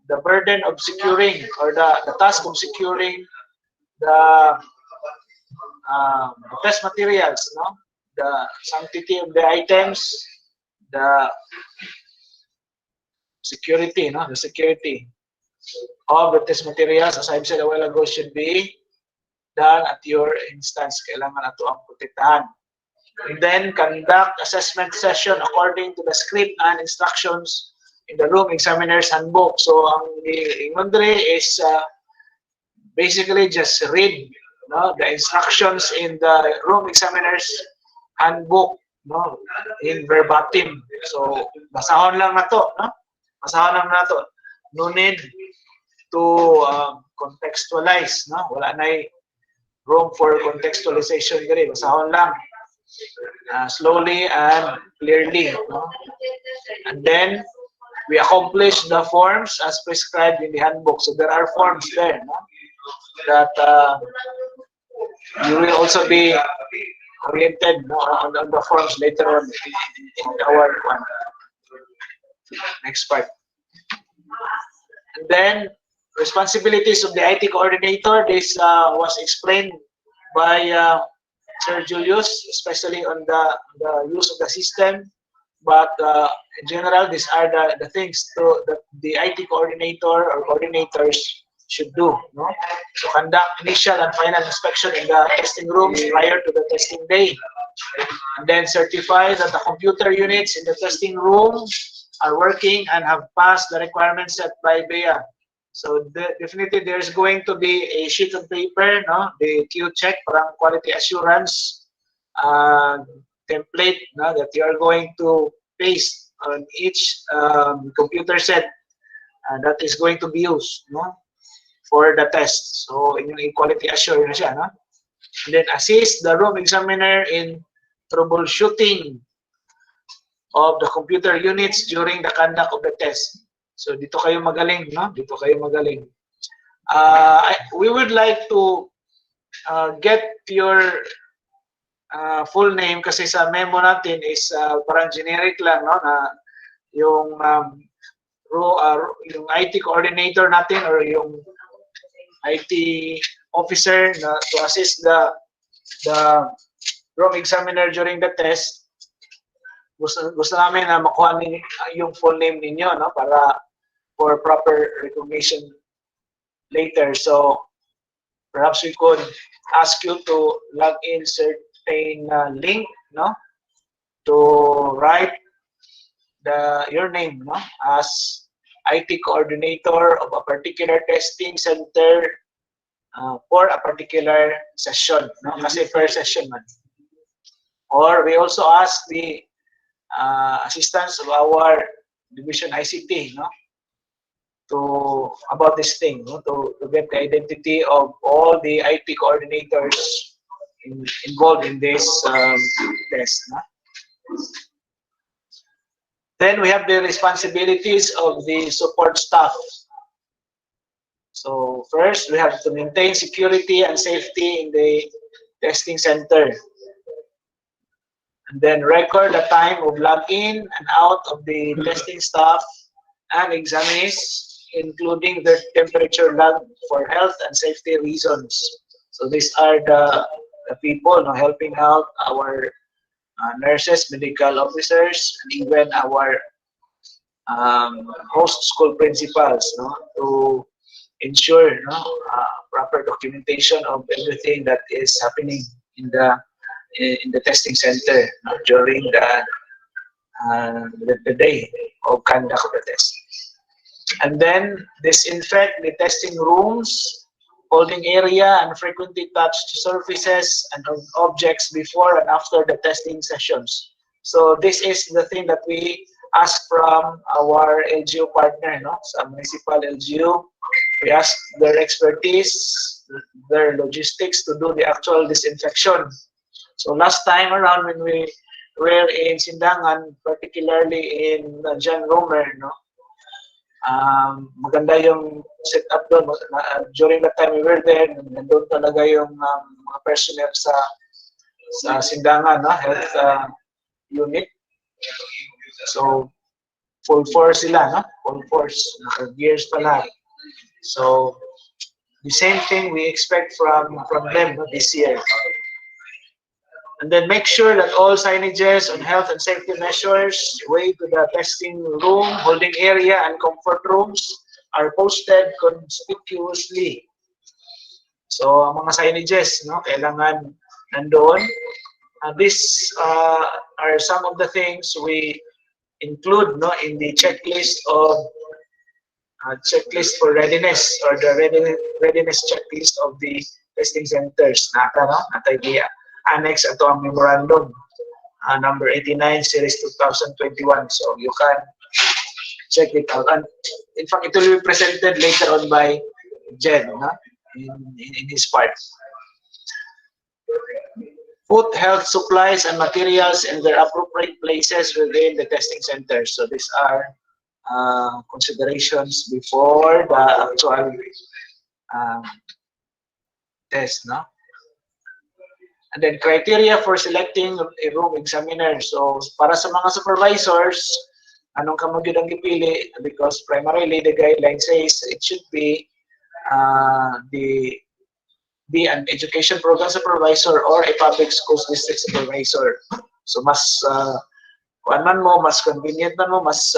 the burden of securing, or the task of securing the test materials, no, the sanctity of the items, the security, no, the security of the test materials, as I've said a while ago, should be done at your instance. Kailangan ato ang protektahan. And then conduct assessment session according to the script and instructions in the room examiner's handbook. So ang inundre is basically just read, no, the instructions in the room examiner's handbook, no, in verbatim. So basahon lang na to, no? Basahon lang na to. No need to contextualize, no? Wala na room for contextualization diri. Basahon lang. Slowly and clearly, no? And then we accomplish the forms as prescribed in the handbook. So there are forms there, no? that you will also be oriented on the forms later on in our one. Next part. And then responsibilities of the IT coordinator. This was explained by Sir Julius, especially on the use of the system. But in general, these are the things that the IT coordinator or coordinators should do. No? So conduct initial and final inspection in the testing rooms prior to the testing day. And then certify that the computer units in the testing room are working and have passed the requirements set by BEA. So definitely there's going to be a sheet of paper, no? The Q check, parang quality assurance template, no? That you are going to paste on each computer set that is going to be used, no? For the test. So in quality assurance siya, no? And then assist the room examiner in troubleshooting of the computer units during the conduct of the test. So dito kayo magaling, no? Dito kayo magaling. We would like to get your full name kasi sa memo natin is parang generic lang, no? Na yung yung IT coordinator natin or yung IT officer na to assist the room examiner during the test. Gusto namin na makuha yung full name ninyo, no? Para for proper recognition later. So perhaps we could ask you to log in certain link, no? To write your name, no? As IT coordinator of a particular testing center for a particular session, no? Kasi per session man. Or we also ask the assistance of our division ICT, no? To about this thing, no? To get the identity of all the IT coordinators involved in this test, no? Then we have the responsibilities of the support staff. So first, we have to maintain security and safety in the testing center. And then record the time of login and out of the testing staff and examinees, including their temperature log for health and safety reasons. So these are the people, no, helping out our nurses, medical officers, and even our host school principals, no, to ensure, no, proper documentation of everything that is happening in the testing center, no, during the day of conduct of the test. And then disinfect the testing rooms, holding area, and frequently touch surfaces and objects before and after the testing sessions. So this is the thing that we ask from our LGU partner, no? Sa municipal LGU. We ask their expertise, their logistics to do the actual disinfection. So last time around when we were in Sindangan, particularly in John Romer, no? Maganda yung setup doon. During the time we were there, nandun talaga yung mga personnel sa Sindangan, no? Health unit. So full force sila, no? Full force, naka-gears pala. So the same thing we expect from them, no, this year. And then make sure that all signages on health and safety measures way to the testing room, holding area, and comfort rooms are posted conspicuously. So, ang mga signages, no, kailangan nandoon. These are some of the things we include, no, in the checklist of checklist for readiness, or the readiness checklist of the testing centers. Nata, no? Nata idea. Annex ato ang memorandum number 89 series 2021, so you can check it out, and in fact it will be presented later on by Jen, no? in his part. Put health supplies and materials in their appropriate places within the testing center. So these are considerations before the actual test, no? And then criteria for selecting a room examiner. So para sa mga supervisors, anong kamo gyud ang gipili? Because primarily the guideline says it should be be an education program supervisor or a public schools district supervisor. So mas kuan man mo, mas convenient man mo, mas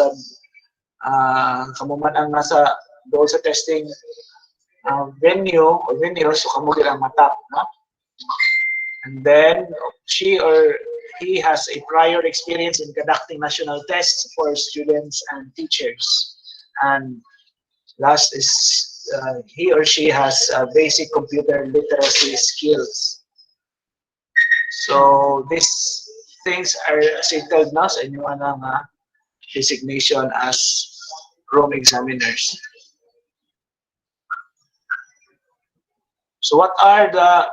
kamo man ang nasa doon sa testing venue or venue, so kamo gyud ang matap, no? And then she or he has a prior experience in conducting national tests for students and teachers. And last is he or she has basic computer literacy skills. So these things are settled na sa inyo ng designation as room examiners. So what are the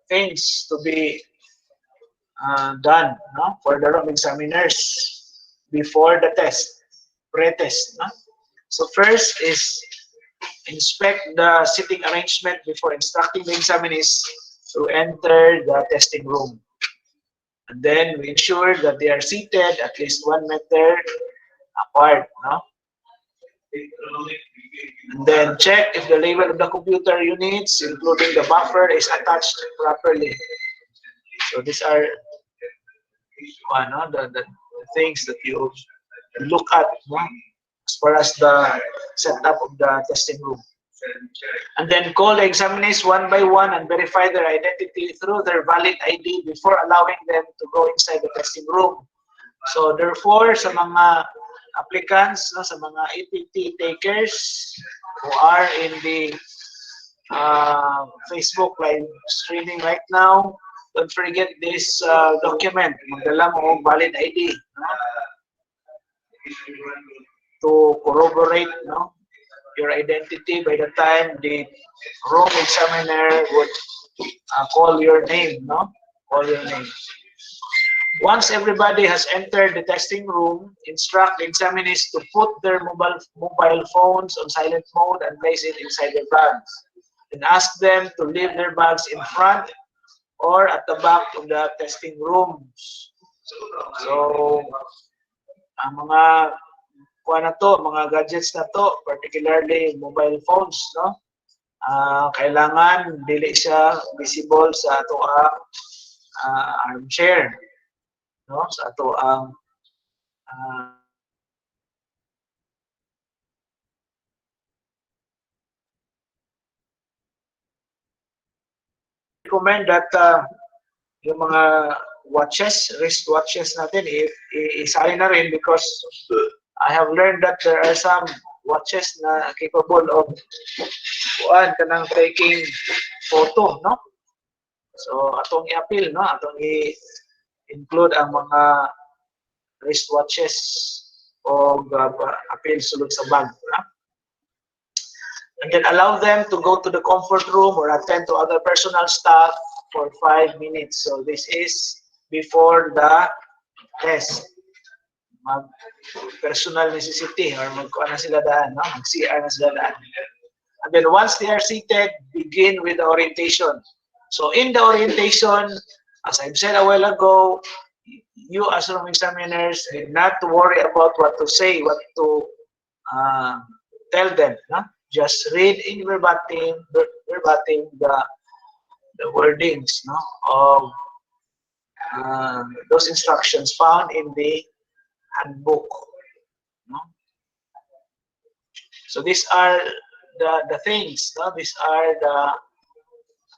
things to be done, no, for the room examiners before the test, pre-test, no? So first is inspect the seating arrangement before instructing the examinees to enter the testing room. And then we ensure that they are seated at least 1 meter apart, no? And then check if the label of the computer units, including the buffer, is attached properly. So these are the things that you look at, no, as far as the setup of the testing room. And then call the examinees one by one and verify their identity through their valid ID before allowing them to go inside the testing room. So therefore, sa mga applicants, no, sa mga EPT takers who are in the Facebook live streaming right now, don't forget this document. Magdala mo valid ID, no, to corroborate, no, your identity by the time the room examiner would call your name, no? Call your name. Once everybody has entered the testing room, instruct the examinees to put their mobile phones on silent mode and place it inside their bags. And ask them to leave their bags in front or at the back of the testing rooms. So, ang mga kuha na to, mga gadgets na to, particularly mobile phones, no? Kailangan dili siya visible sa ato ang armchair, no? Sa ato ang recommend that yung mga watches, wrist watches natin, isali na rin because I have learned that there are some watches na capable of kanang taking photo, no? So atong i-appeal, no? Atong i-include ang mga wristwatches o appeal sulod sa bag, no? And then allow them to go to the comfort room or attend to other personal staff for 5 minutes. So this is before the test. Personal necessity or magkuha na sila daan, no? Mag-CR na sila daan. And then once they are seated, begin with the orientation. So in the orientation, as I've said a while ago, you as room examiners need not to worry about what to say, what to tell them, no? Just read in verbatim the wordings, no, of those instructions found in the handbook, no? So these are the things, no? These are the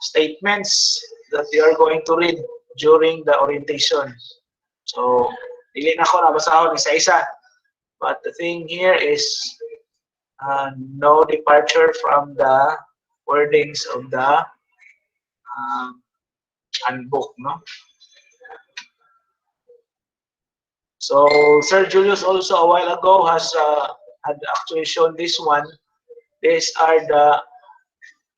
statements that you are going to read during the orientation. So dili na ko nabasahon isa-isa, but the thing here is no departure from the wordings of the handbook, no? So Sir Julius also a while ago has had actually shown this one. These are the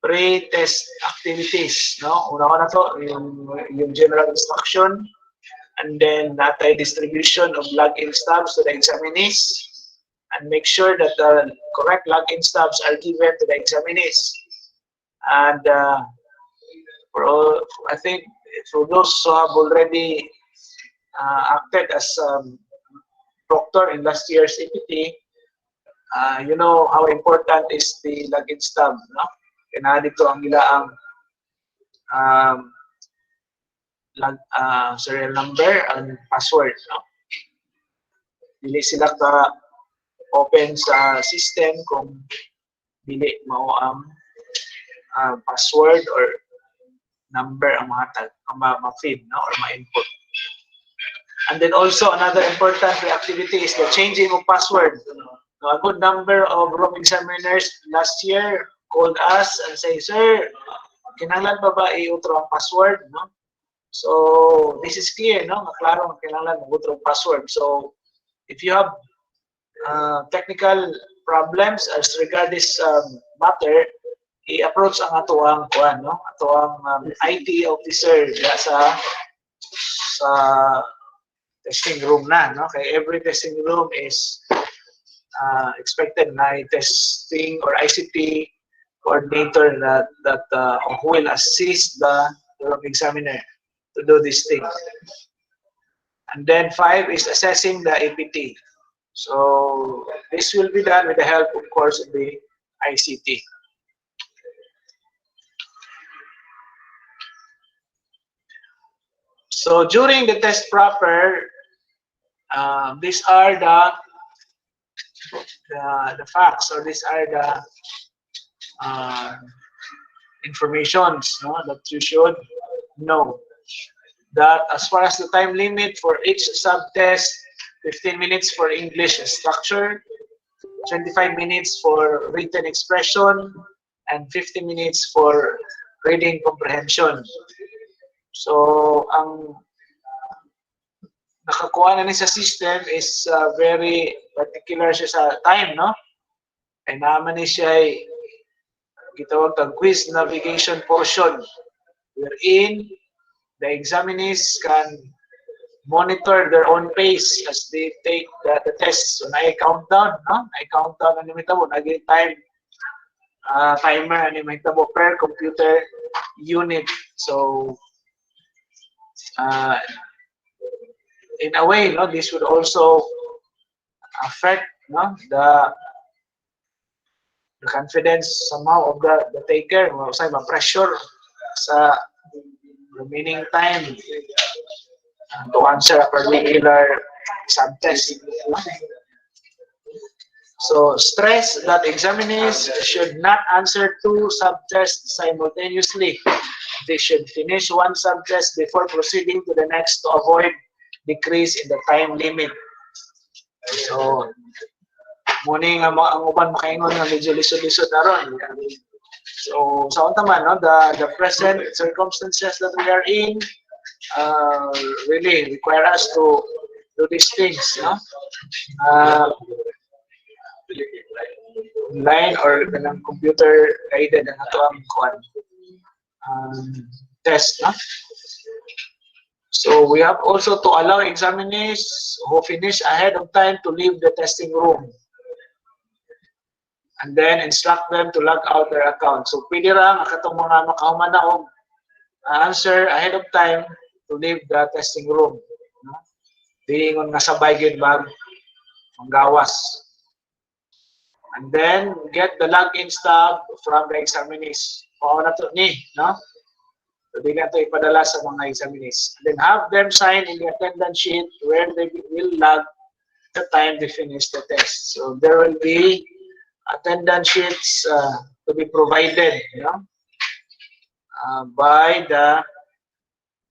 pre-test activities, no? Una-una to yung general instruction, and then natay distribution of login stubs to the examinees, and make sure that the correct login stubs are given to the examinees. And for all, I think for those who have already acted as proctor in last year's EPT, you know how important is the login stub, no? Kaya dito ang ilaang serial number and password, no? Dili sila ka open sa system kung dili mao ang password or number ang ma-feed, no, or ma-input. And then also another important activity is the changing of password. Now, a good number of room examiners last year called us and say, "Sir, kinahanglan ba i-utro ang password?" No? So this is clear, no? Klaro nga kinahanglan mag-utro ang password. So if you have technical problems as regard this matter, i-approach ang ato ang kuan, no? Ato ang IT officer sa testing room na, no? Kay every testing room is expected na testing or ICT coordinator that who will assist the room examiner to do this thing. And then 5 is assessing the EPT. So this will be done with the help, of course, of the ICT. So during the test proper, these are the facts, or these are the informations, no, that you should know. That as far as the time limit for each sub-test, 15 minutes for English structure, 25 minutes for written expression, and 50 minutes for reading comprehension. So ang nakakuha na ni sa system is very particular siya sa time, no? Kaya naman ni siya ay gitawag tag quiz navigation portion, wherein the examinees can monitor their own pace as they take the test. So na countdown, no? Na countdown ani mahitabo, naging time timer ani mahitabo per computer unit. So in a way, no, this would also affect, no, the confidence somehow of the taker, say ma-pressure sa remaining time to answer a particular subtest. So stress that examinees should not answer 2 subtests simultaneously. They should finish 1 subtest before proceeding to the next to avoid decrease in the time limit. So muni nga ang uban makaingon nga medyo lisod-lisod na ron. So sa unta man, no, the present circumstances that we are in really require us to do these things, no? Online or kanang computer guided ang ato ang test, no? So we have also to allow examinees who finish ahead of time to leave the testing room, and then instruct them to log out their account. So pwede ra nga katong mga makahuman na og answer ahead of time to leave the testing room, no? Di ingon nga sabay gyud manggawas. And then get the login stub from the examinees. Mao na to ni, no? So di na to ipadala sa mga examinees. And then have them sign in the attendance sheet where they will log the time they finish the test. So there will be attendance sheets to be provided, you know, by the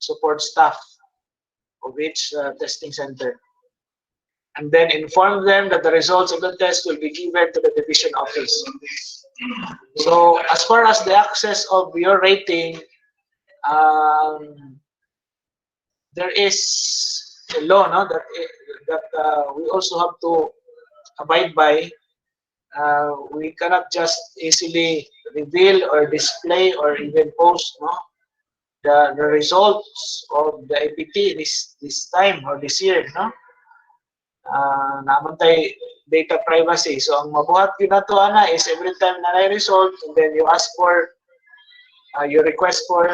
support staff of each testing center. And then inform them that the results of the test will be given to the division office. So as far as the access of your rating, there is a law, no, that we also have to abide by. We cannot just easily reveal or display or even post, no, the results of the EPT this time or this year, no. Naman tay data privacy. So ang mabuhat yun na to, ana, is every time na result, and then you ask for your request for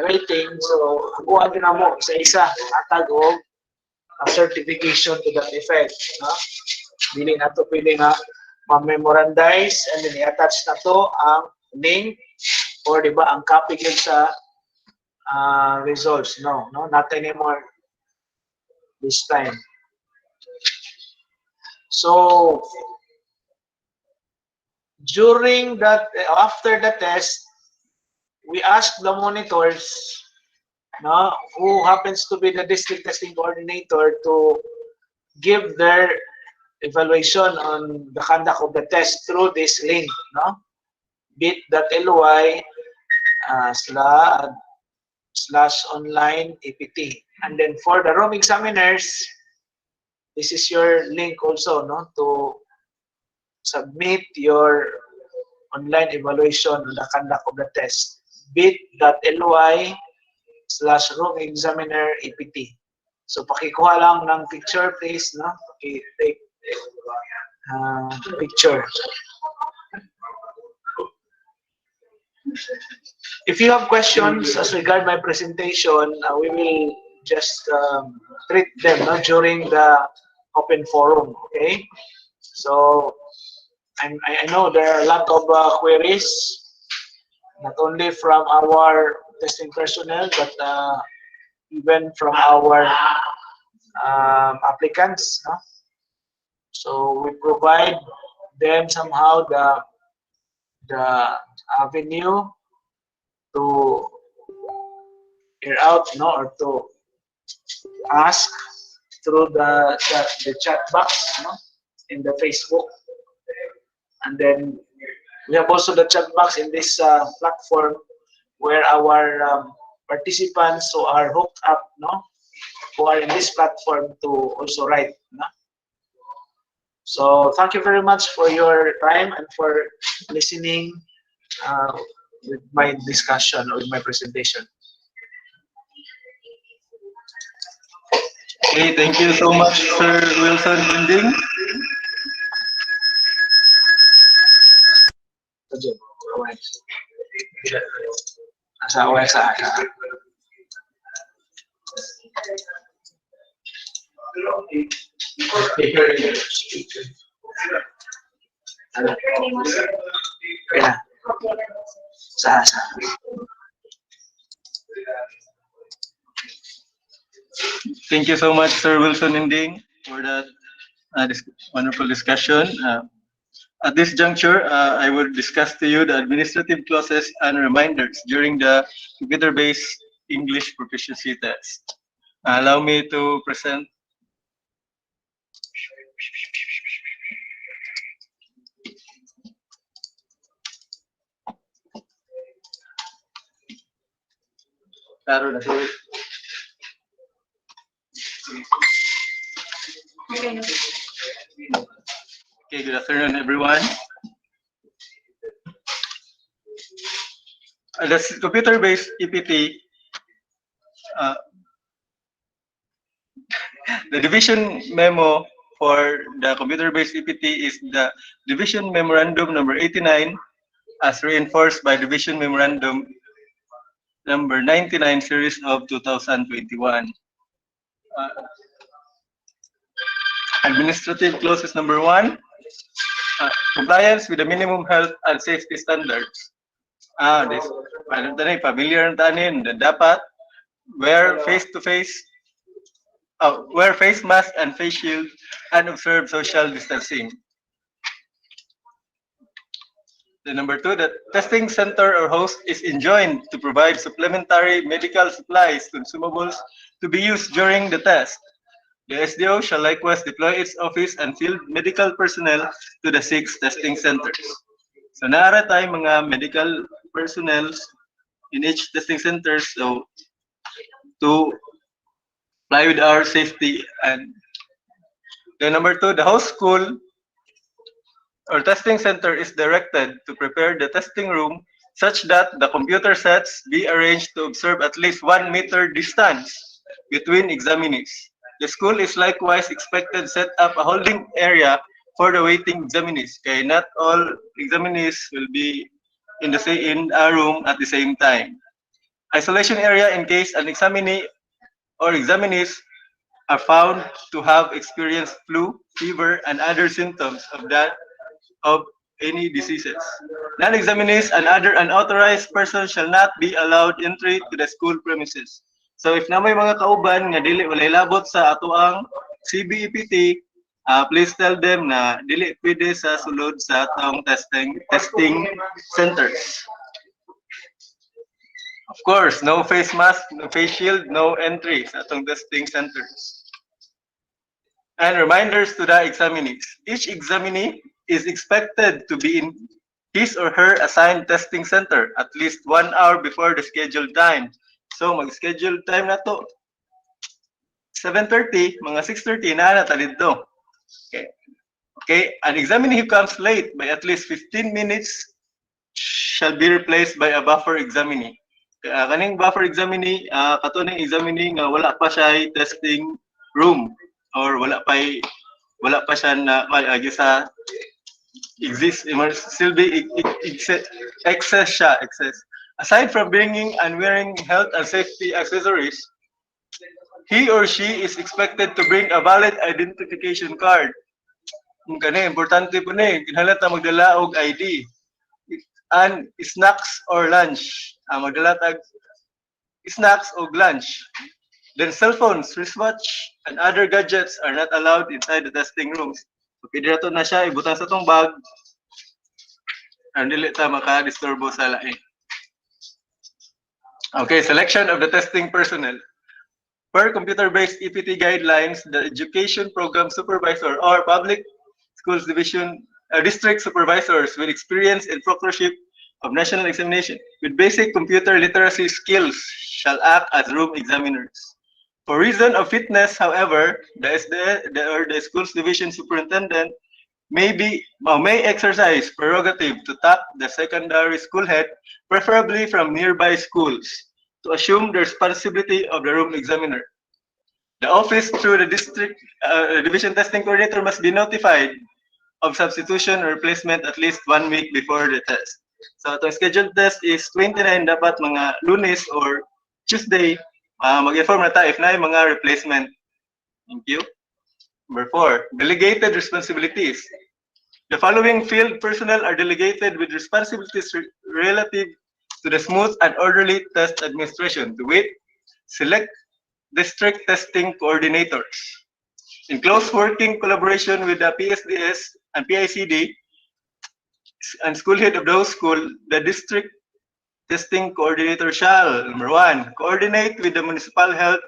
rating, so buwan din mo isa-isa atag o certification to that effect, no? Dili na to pwede nga ma-memorize and then i-attach na to ang link or di ba ang copy yun sa results. No, not anymore this time. So during that, after the test, we ask the monitors, no, who happens to be the district testing coordinator, to give their evaluation on the conduct of the test through this link, no, bit.ly /online EPT. And then for the room examiners, this is your link also, no, to submit your online evaluation on the conduct of the test, bit.ly /room examiner EPT. So pakikuha lang ng picture, please, no? Take picture. If you have questions as regard my presentation, we will just treat them, no, during the open forum. Okay. So I know there are a lot of queries, not only from our testing personnel, but even from our applicants. No? So we provide them somehow the avenue to hear out, no, or to ask through the chat box, no, in the Facebook. And then we have also the chat box in this platform where our participants who are hooked up, no, who are in this platform to also write. No? So thank you very much for your time and for listening with my discussion or with my presentation. Okay, thank you so much, Sir Wilson Binding. Thank you so much, Sir Wilson Binding, for that wonderful discussion. At this juncture, I will discuss to you the administrative clauses and reminders during the computer-based English proficiency test. Allow me to present. Okay, good afternoon, everyone. The computer-based EPT, the division memo for the computer-based EPT is the Division Memorandum number 89, as reinforced by Division Memorandum number 99 series of 2021. Administrative clauses number 1, compliance with the minimum health and safety standards. This familiar na tanin, dapat wear face mask and face shield and observe social distancing. The number 2, the testing center or host is enjoined to provide supplementary medical supplies, consumables to be used during the test. The SDO shall likewise deploy its office and field medical personnel to the 6 testing centers. So naara tayo mga medical personnel in each testing center, so to comply with our safety. And the number 2, the host school or testing center is directed to prepare the testing room such that the computer sets be arranged to observe at least 1 meter distance between examinees. The school is likewise expected to set up a holding area for the waiting examinees. Okay, not all examinees will be in a room at the same time. Isolation area in case an examinee or examinees are found to have experienced flu, fever, and other symptoms of any diseases. Non-examinees and other unauthorized persons shall not be allowed entry to the school premises. So if na may mga kauban nga dili walay labot sa atoang CBEPT, please tell them na dili pwede sa sulod sa atong testing centers. Of course, no face mask, no face shield, no entry sa atong testing centers. And reminders to the examinees. Each examinee is expected to be in his or her assigned testing center at least 1 hour before the scheduled time. So, mag-schedule time na to. 7:30, mga 6:30 na ta dito. Okay. Okay, an examinee who comes late by at least 15 minutes shall be replaced by a buffer examinee. Kaning buffer examinee, katuning examinee nga wala pa siya testing room or wala pa siya na sa exist still be excess. Aside from bringing and wearing health and safety accessories, he or she is expected to bring a valid identification card. Kani importante po ni kinahanglan magdala og ID and snacks or lunch. Magdala tag snacks o lunch. Then cell phones, wristwatch, and other gadgets are not allowed inside the testing rooms. So, pwede na to na siya, ibutang sa tong bag, and dili ta maka-disturbo sa lain. Okay, selection of the testing personnel. Per computer-based EPT guidelines, the education program supervisor or public schools division district supervisors with experience in proctorship of national examination with basic computer literacy skills shall act as room examiners. For reason of fitness, however, the schools division superintendent may exercise prerogative to tap the secondary school head, preferably from nearby schools, to assume the responsibility of the room examiner. The office through the district division testing coordinator must be notified of substitution or replacement at least 1 week before the test. So the scheduled test is 29 dapat mga Lunes or Tuesday. Mag-inform na tayo if na yung mga replacement. Thank you. Number 4, delegated responsibilities. The following field personnel are delegated with responsibilities relative to the smooth and orderly test administration. To wit, select district testing coordinators. In close working collaboration with the PSDS and PICD and school head of those school, the district testing coordinator shall, number 1, coordinate with the municipal health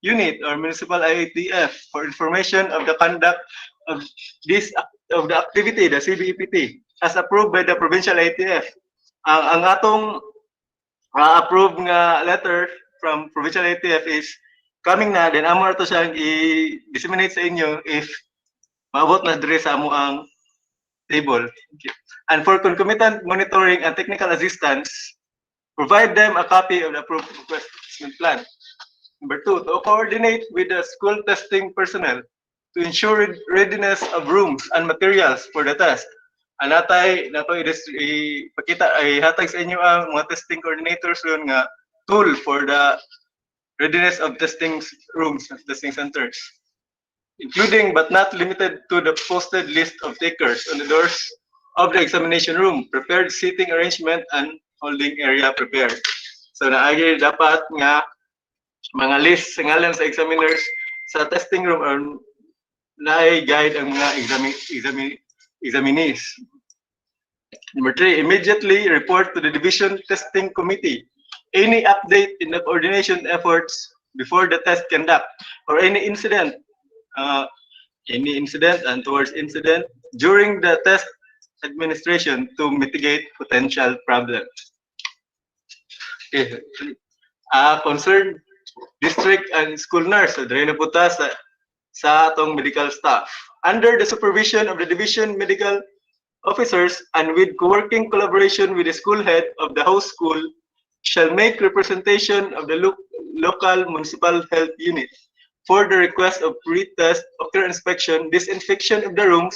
unit or municipal IATF for information of the conduct of the activity, the CBEPT, as approved by the provincial IATF. Ang atong approved nga letter from provincial IATF is coming na, then amo na to siyang i-disseminate sa inyo if maabot na dire sa amo ang table. And for concomitant monitoring and technical assistance, provide them a copy of the approved assessment plan. Number 2, to coordinate with the school testing personnel to ensure readiness of rooms and materials for the test. Anatay nato ipakita ay hatag sa inyo ang mga testing coordinators yun nga tool for the readiness of testing rooms and testing centers, including but not limited to the posted list of takers on the doors of the examination room, prepared seating arrangement, and holding area prepared. So naagi dapat nga mga list sa ngalan sa examiners sa testing room or na-guide ang mga examinees. Number 3, immediately report to the division testing committee any update in the coordination efforts before the test conduct or any incident and towards incident during the test administration to mitigate potential problems. Okay. Concerned district and school nurse, so dahil na po ta sa atong medical staff. Under the supervision of the division medical officers and with co-working collaboration with the school head of the host school, shall make representation of the local municipal health unit for the request of pre-test, ocular inspection, disinfection of the rooms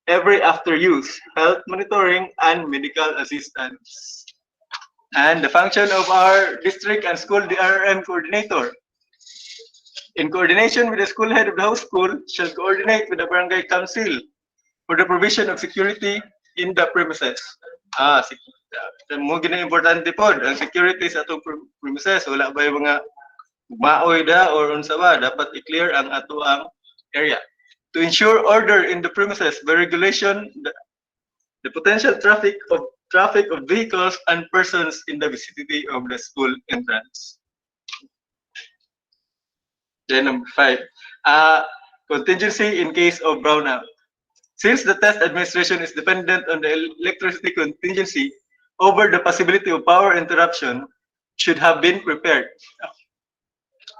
every after use, health monitoring, and medical assistance. And the function of our district and school DRM coordinator, in coordination with the school head of the whole school, shall coordinate with the barangay council for the provision of security in the premises. Mo gina importante pod ang security sa atong premises. Wala ba yung mga maoy da or unsa ba, dapat i-clear ang ato ang area. To ensure order in the premises by regulation the potential traffic of vehicles and persons in the vicinity of the school entrance. Then number 5, contingency in case of brownout. Since the test administration is dependent on the electricity contingency, over the possibility of power interruption should have been prepared.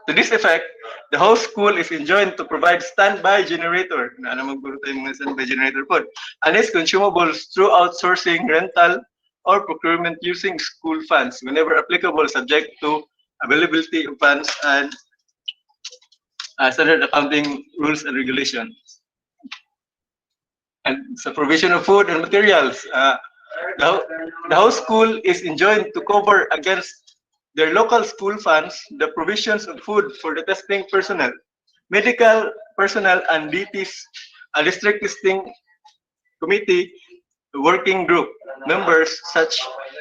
To this effect, the whole school is enjoined to provide standby generator, standby generator pod, and its consumables through outsourcing, rental, or procurement using school funds whenever applicable, subject to availability of funds and standard accounting rules and regulations. And the provision of food and materials. The whole school is enjoined to cover against their local school funds the provisions of food for the testing personnel, medical personnel, and DTs, a district testing committee working group members, such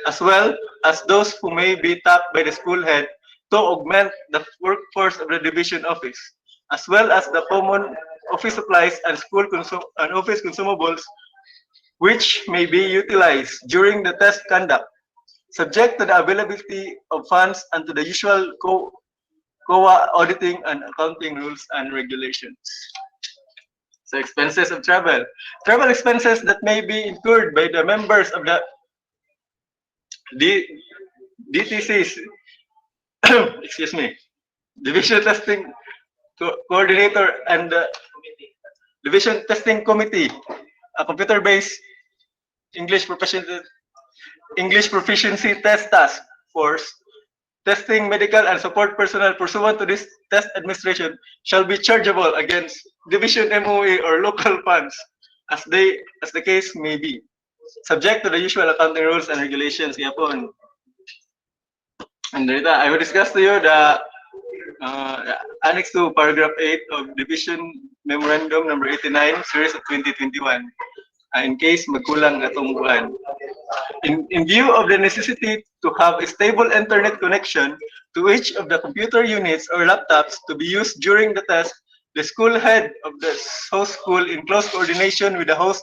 as well as those who may be tapped by the school head to augment the workforce of the division office, as well as the common office supplies and school and office consumables which may be utilized during the test conduct, subject to the availability of funds and to the usual COA auditing and accounting rules and regulations. So expenses of travel. Travel expenses that may be incurred by the members of the DTCs, excuse me, Division Testing Coordinator and the Division Testing Committee, a computer-based English Proficiency Test Task Force, testing medical and support personnel pursuant to this test administration shall be chargeable against Division MOE or local funds as the case may be, subject to the usual accounting rules and regulations. And I will discuss to you the annex to paragraph 8 of Division Memorandum number 89, series of 2021. In case magkulang atong buwan. In view of the necessity to have a stable internet connection to each of the computer units or laptops to be used during the test, the school head of the host school, in close coordination with the host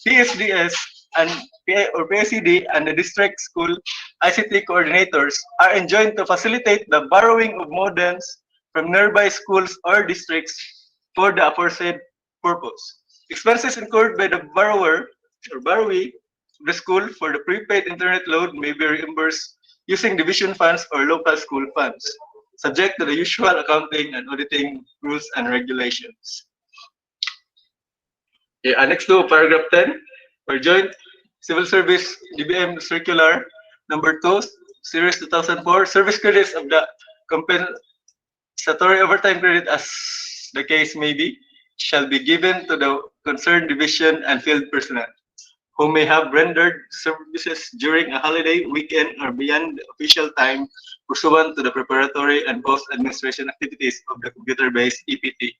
PSDS and PSED and the district school ICT coordinators, are enjoined to facilitate the borrowing of modems from nearby schools or districts for the aforesaid purpose. Expenses incurred by the borrower or borrowee of the school for the prepaid internet load may be reimbursed using division funds or local school funds, subject to the usual accounting and auditing rules and regulations. Okay, annex to paragraph 10, for joint civil service DBM circular number 2, series 2004, service credits of the compensatory overtime credit as the case may be, shall be given to the concerned division and field personnel who may have rendered services during a holiday, weekend, or beyond the official time pursuant to the preparatory and post-administration activities of the computer-based EPT.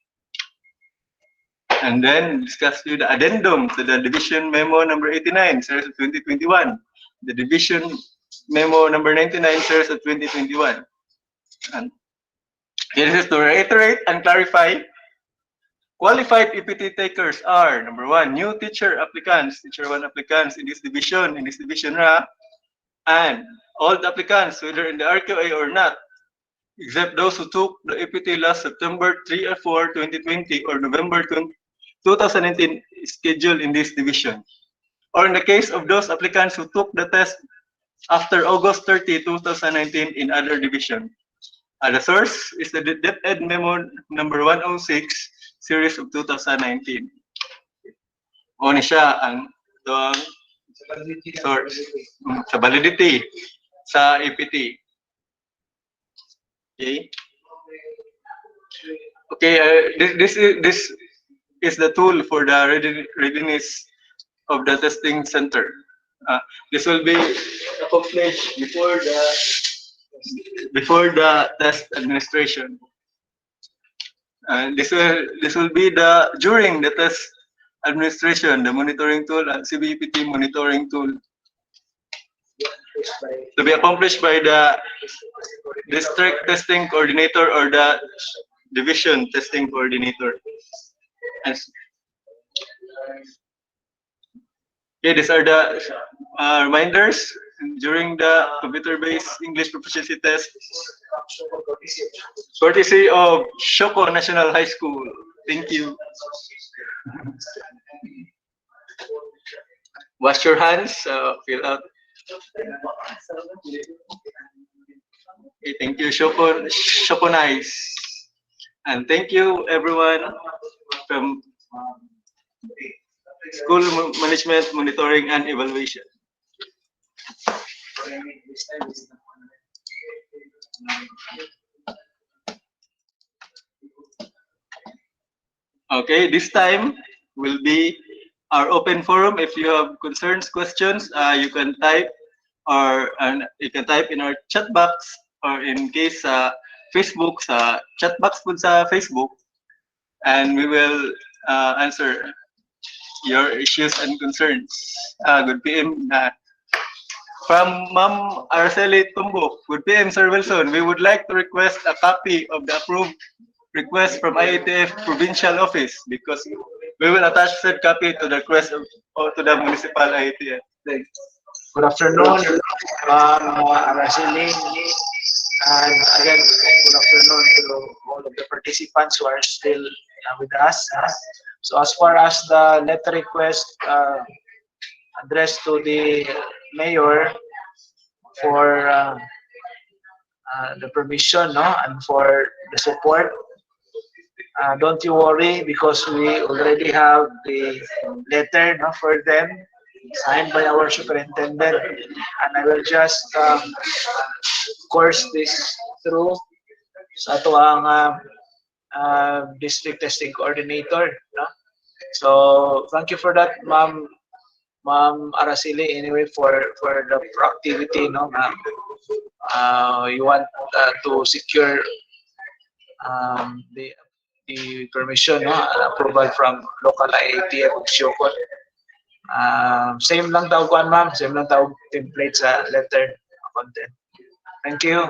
And then discuss the addendum to the Division Memo number 89, series of 2021, the Division Memo number 99, series of 2021. And this is to reiterate and clarify. Qualified EPT takers are, number 1, new teacher applicants, teacher 1 applicants in this division ra, and all the applicants, whether in the RQA or not, except those who took the EPT last September 3 or 4, 2020 or November 2019 scheduled in this division. Or in the case of those applicants who took the test after August 30, 2019 in other division. The source is the DepEd Memo number 106, series of 2019. Ni siya ang source sa validity sa EPT. Okay. This is the tool for the readiness of the testing center. This will be accomplished before the test administration. This will be during the test administration, the monitoring tool and CBEPT monitoring tool to be accomplished by the district testing coordinator or the division testing coordinator. And okay, these are the reminders during the computer-based English proficiency test, courtesy of Shoko National High School. Thank you. Wash your hands, fill out. Okay, thank you, Shoko Nice. And thank you, everyone from School Management, Monitoring, and Evaluation. Okay, this time will be our open forum. If you have concerns, questions, you can type in our chat box, or in case Facebook sa chat box po sa Facebook, and we will answer your issues and concerns. Good PM. From Ma'am Araceli Tumbo, good PM, Sir Wilson. We would like to request a copy of the approved request from IETF Provincial Office, because we will attach said copy to the request to the municipal IETF. Thanks. Good afternoon, Araceli. And again, good afternoon to all of the participants who are still with us. So as far as the letter request addressed to the mayor for the permission, and for the support, don't you worry, because we already have the letter for them signed by our superintendent, and I will just course this through sa ato ang district testing coordinator. So thank you for that, Ma'am Araceli, anyway, for the proactivity, you want to secure the permission, and approval from local IATF of Siokot. Same lang tawag kuan, ma'am, same lang tawag template sa letter content. Thank you.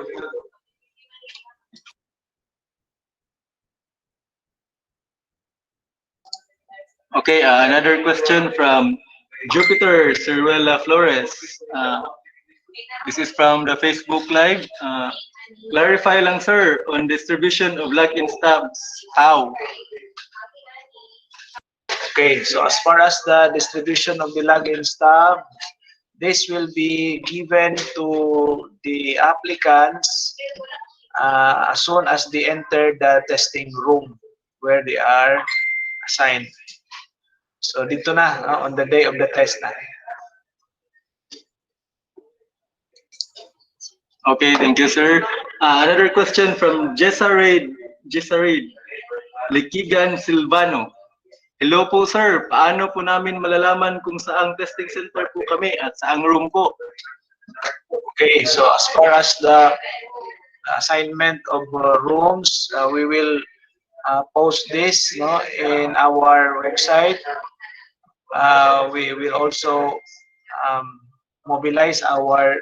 Okay, another question from Jupiter Ciruela Flores. This is from the Facebook Live. Clarify lang, sir, on distribution of login stubs. How? Okay, so as far as the distribution of the login stub, this will be given to the applicants as soon as they enter the testing room where they are assigned. So dito na, on the day of the test na. Okay, thank you, sir. Another question from Jessarid Likigan Silvano. Hello po, sir. Paano po namin malalaman kung saang testing center po kami at saang room po? Okay, so as far as the assignment of rooms, we will post this in our website. We will also mobilize our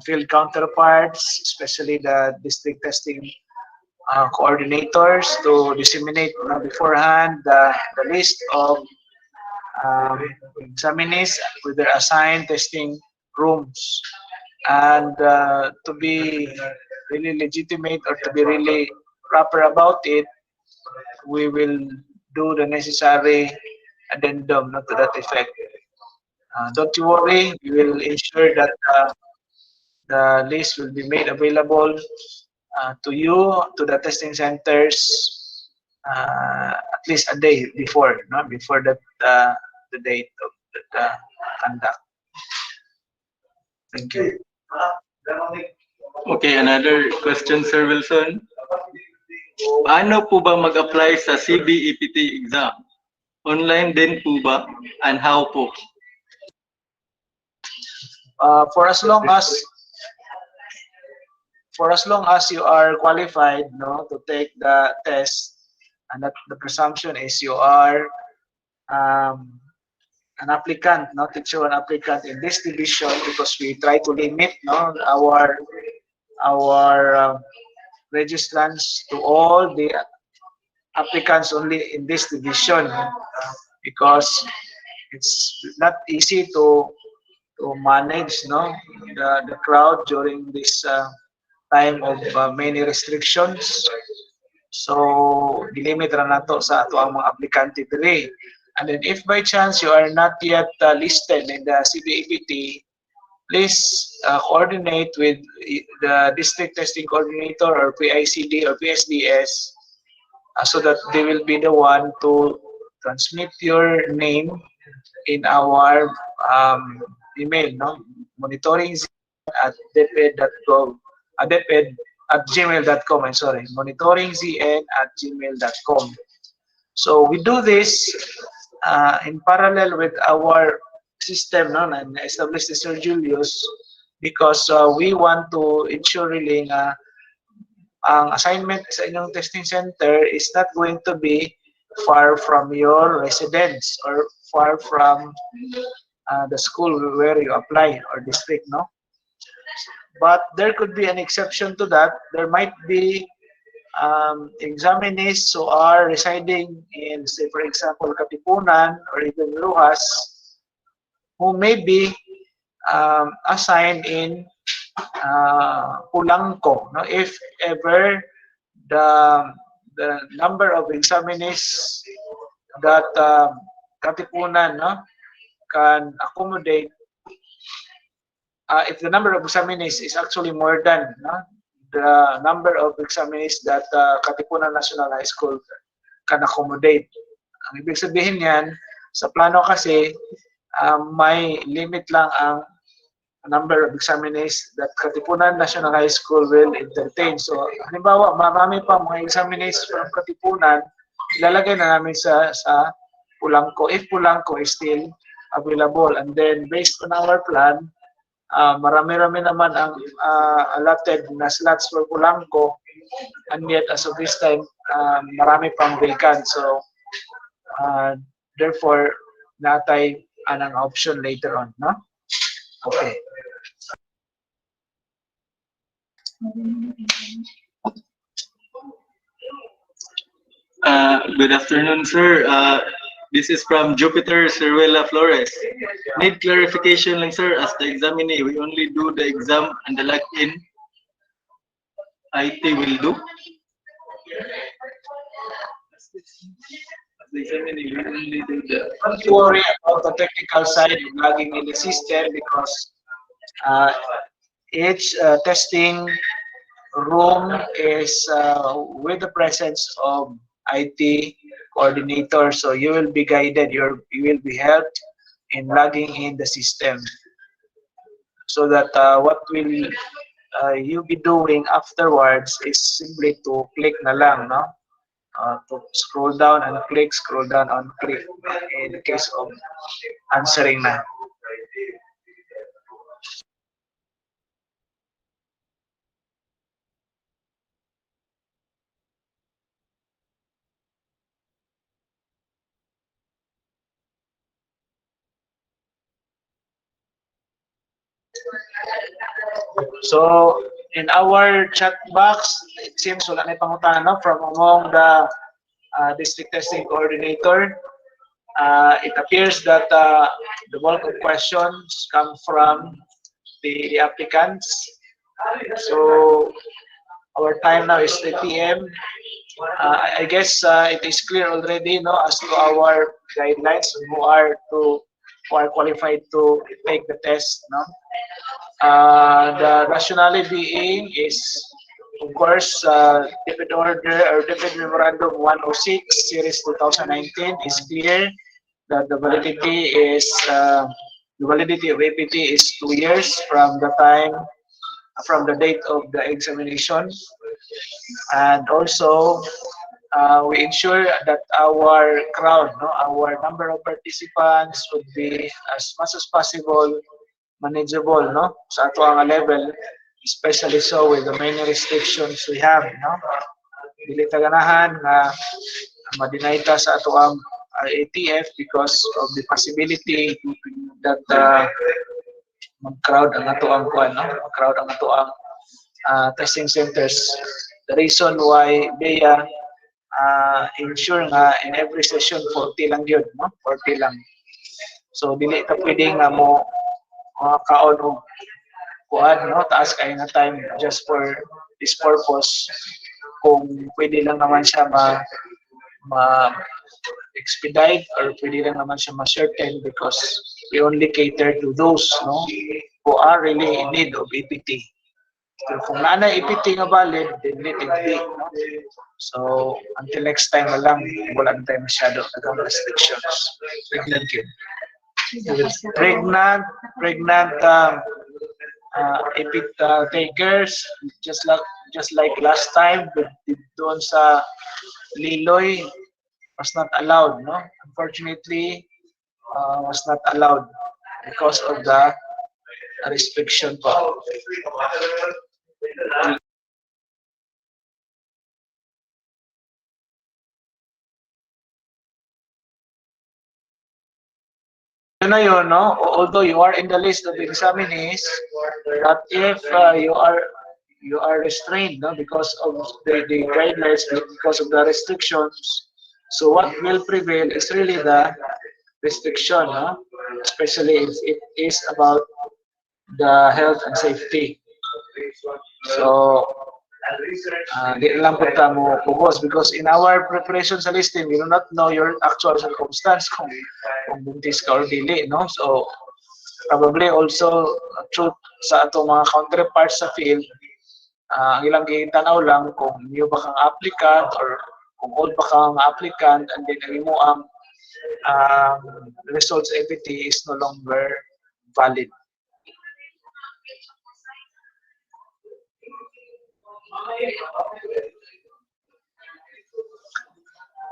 field counterparts, especially the district testing coordinators, to disseminate beforehand the list of examinees with their assigned testing rooms. And to be really legitimate, or to be really proper about it, we will do the necessary addendum to that effect. Don't you worry, we will ensure that the list will be made available to you, to the testing centers, at least a day before, before the date of the conduct. Thank you. Okay, another question, Sir Wilson. Paano po ba mag-apply sa CBEPT exam? Online din po ba? And how po? For as long as you are qualified, no, to take the test, and that the presumption is you are um, an applicant, no, teacher, an applicant in this division, because we try to limit, no, our registrants to all the applicants only in this division, because it's not easy to manage, no, the crowd during this time of many restrictions. So gilimit ra nato sa ato ang mga aplikante diri. And then if by chance you are not yet listed in the CBAPT, please coordinate with the district testing coordinator or PICD or PSDS, so that they will be the one to transmit your name in our email, no, monitoring at deped.gov, deped at gmail.com. I'm sorry, monitoringzn at gmail.com. So we do this in parallel with our system, no, and established the Sir Julius, because we want to ensure really na ang assignment sa inyong testing center is not going to be far from your residence or far from the school where you apply or district, no? But there could be an exception to that. There might be examinees who are residing in, say, for example, Katipunan or even Rojas, who may be assigned in Pulangco, no? If ever the number of examinees that Katipunan, no, can accommodate, if the number of examinees is actually more than, no, the number of examinees that Katipunan National High School can accommodate. Ang ibig sabihin yan, sa plano kasi, may limit lang ang number of examinees that Katipunan National High School will entertain. So, halimbawa, marami pa mga examinees from Katipunan, ilalagay na namin sa Pulangco, if Pulangco is still available. And then, based on our plan, marami-rami naman ang allotted na slots for Pulangco, and yet, as of this time, marami pang vacant. So, therefore, natay anang option later on, no? Okay. Good afternoon, sir. This is from Jupiter Ciruela Flores. Need clarification lang, sir. As the examinee, we only do the exam and the log-in IT will do. As the examinee, we only do the... Don't worry about the technical side of logging in the system, because each testing room is with the presence of IT coordinator, so you will be guided, you will be helped in logging in the system, so that what will you be doing afterwards is simply to click na lang, no? To scroll down and click, scroll down and click in the case of answering na. So, in our chat box, it seems wala na pangutana, no, from among the district testing coordinator. It appears that the bulk of questions come from the applicants. So, our time now is 3 p.m. I guess it is clear already, no, as to our guidelines who are qualified to take the test, no. The rationale being is, of course, Deputy Order or Deputy Memorandum 106 Series 2019 is clear that the validity of APT is 2 years from the date of the examination, and also we ensure that our crowd, no, our number of participants would be as much as possible manageable, no? Sa ato ang level, especially so with the many restrictions we have, no? Dili ta ganahan nga ma-deny ta sa ato ang ATF because of the possibility that mag-crowd ang ato ang kuan, no? Mag-crowd ang ato ang testing centers. The reason why they ensure nga in every session 40 lang yun, no? 40 lang. So dili ta pwedeng nga mo kaon og kuan, no? Taas kay nga time just for this purpose. Kung pwede lang naman siya ma expedite or pwede lang naman siya ma-shorten because we only cater to those, no, who are really in need of EPT. So, kung naana EPT nga valid, then let it be, no? So until next time na lang, wala na tayo masyado ng restrictions. Pregnant yun. Pregnant EPT takers, just like last time doon sa Liloy, was not allowed, no? Unfortunately, was not allowed because of the restriction po. Yun na yun, no? Although you are in the list of examinees, that if you are restrained, no, because of the guidelines, because of the restrictions, so what will prevail is really the restriction, no? Especially if it is about the health and safety. So di lang po mo pugos because in our preparation sa listing, we do not know your actual circumstance kung buntis ka or dili, no? So probably also truth sa atong mga counterparts sa field, ang ilang gitanaw lang kung new ba kang applicant or kung old ba kang applicant, and then ang imo ang results EPT is no longer valid.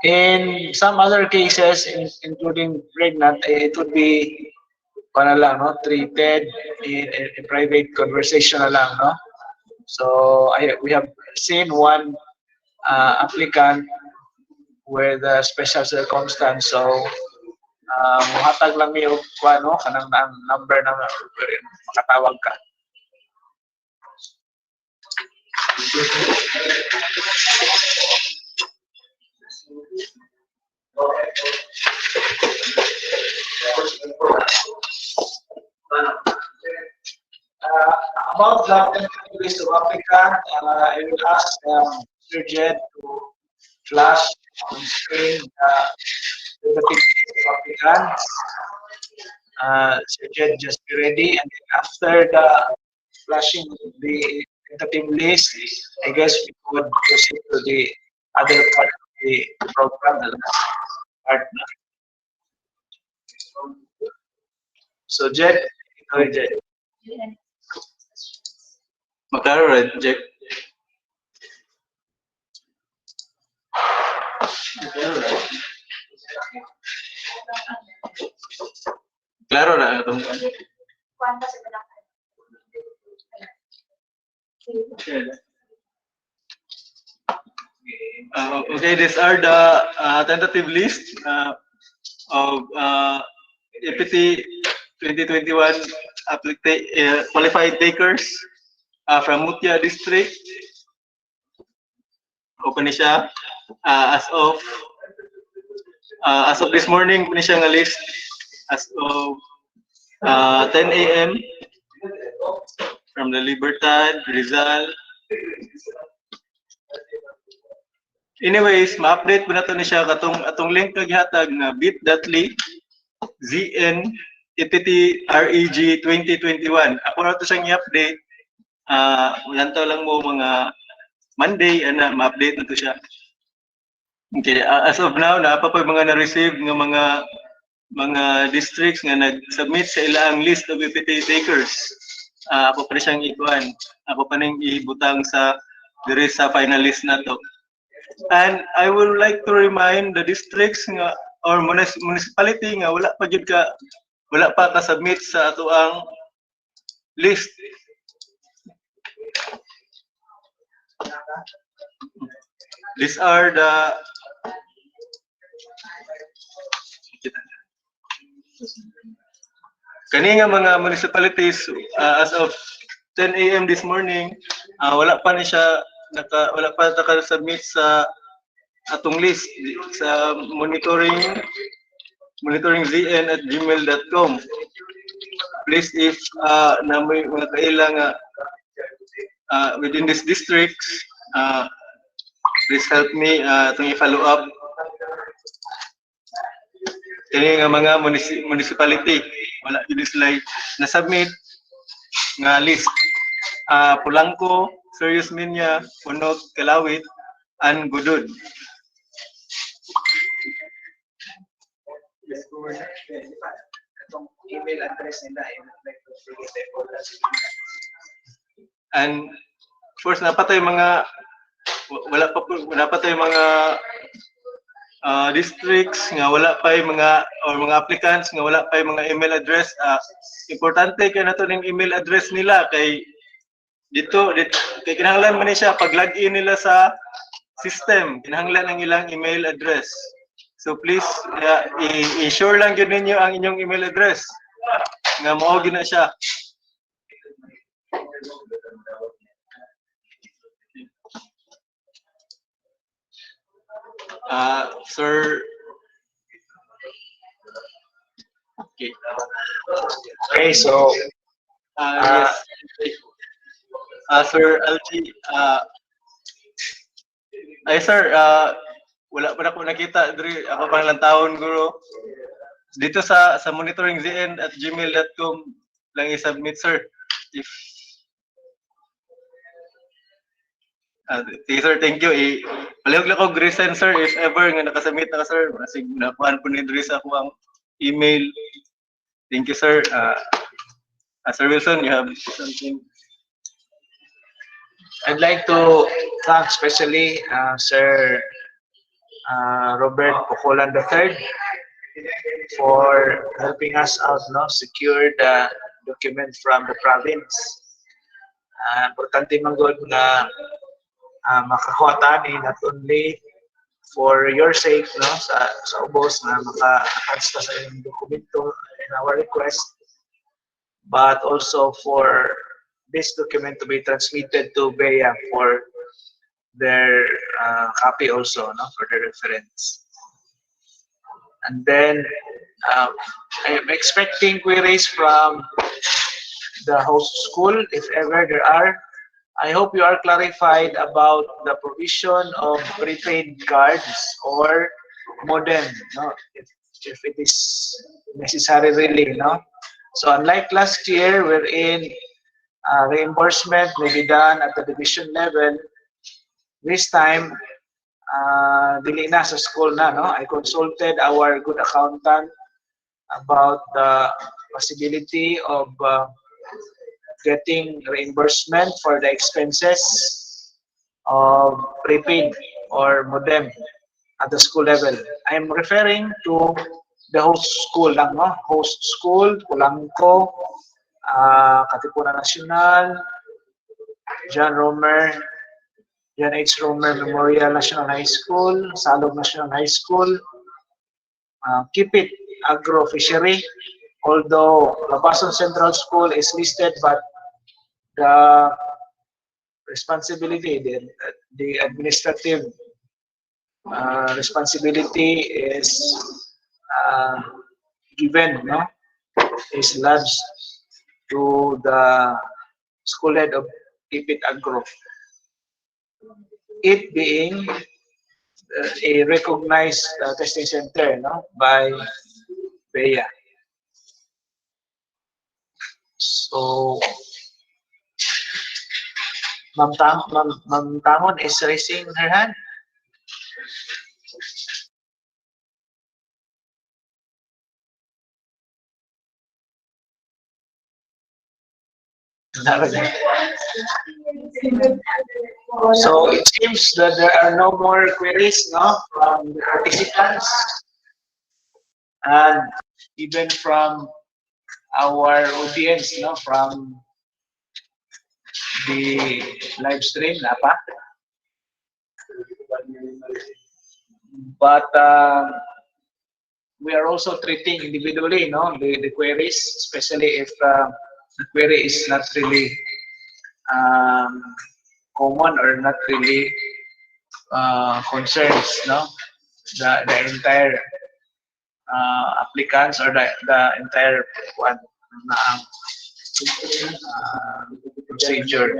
In some other cases, including pregnant, it would be lang, no? Treated in private conversation na lang, no? So we have seen one applicant with a special circumstance. So muhatag lang niyo no, kanang number na makatawag ka. About the list of applicant, I will ask Sir Jed to flash on screen the applicants. Sir Jed, just be ready, and then after the flashing the tentative list, I guess we could proceed to the other part of the program, the last part. So Jed, Jed. Maklaro red, Jack. Klaro na itong okay, these are the tentative list of EPT 2021 qualified takers from Mutya District. Open ni siya as of this morning po ni siya nga list as of 10 a.m. from the Libertad, Rizal. Anyways, ma-update po na to ni siya atong link kaghatag na bit.ly ZN EPT REG 2021. Ako na to siyang i-update. Lantaw lang mo mga Monday ana ma-update na to siya. Okay, as of now naapa pa mga na-receive nga mga districts nga nag-submit sa ilang list of EPT takers. Ako pa siyang ikuan. Ako pa ning ibutang sa dire sa finalist na to. And I would like to remind the districts nga or municipality nga wala pa ka submit sa ato ang list. These are the kani nga mga municipalities as of 10 a.m. this morning, wala pa ni siya wala pa naka-submit sa atong list sa monitoringzn@gmail.com. Please, if na may mga kailang within this district, please help me itong i-follow up. Kani nga mga municipality wala yun sila na-submit nga list. Pulangco, Serious Minya, Punog, Kalawit, and Gudud. Email address nila And of course napatay mga wala pa tayo mga districts nga wala pa yung mga applicants nga wala pa yung mga email address. Importante kay nato ning email address nila kay dito kay kinahanglan man ni siya pag login nila sa system, kinahanglan ang ilang email address. So please i-ensure lang gyud ninyo ang inyong email address nga mao gyud na siya. Sir. Okay. Okay, so Yes. Sir LG, ay sir, wala pa na ako nakita diri ako pa lang taon guro. Dito sa monitoringzn@gmail.com lang i-submit sir. If sir, thank you. Palihog lang ko resend sir if ever nga nakasubmit na ka sir. Masig nakuhan po ni diri sa ako ang email. Thank you sir. Sir Wilson, you have something? I'd like to thank especially Sir Robert Pocolan III for helping us out, secure the document from the province. Importante man gud na makakuha tani not only for your sake sa ubos na maka-attach ta sa inyong dokumento in our request, but also for this document to be transmitted to BEA for their copy also, for their reference. And then I am expecting queries from the host school if ever there are. I hope you are clarified about the provision of prepaid cards or modem, if it is necessary really, So unlike last year, wherein reimbursement will be done at the division level, this time, dili na sa school na, I consulted our good accountant about the possibility of getting reimbursement for the expenses of prepaid or modem at the school level. I'm referring to the host school lang, Host school, Pulangco, Katipunan National, John H. Romer Memorial National High School, Salog National High School, Keep It Agro Fishery, although Labason Central School is listed, but the responsibility, the administrative responsibility is given, is lodged to the school head of Keep It Agro. It being a recognized testing center, by BEA. So, Ma'am Tangon is raising her hand. So it seems that there are no more queries, from the participants, and even from our audience, from the live stream, napa. But we are also treating individually, no, the queries, especially if the query is not really common or not really concerns, no, the entire applicants or the entire one procedure.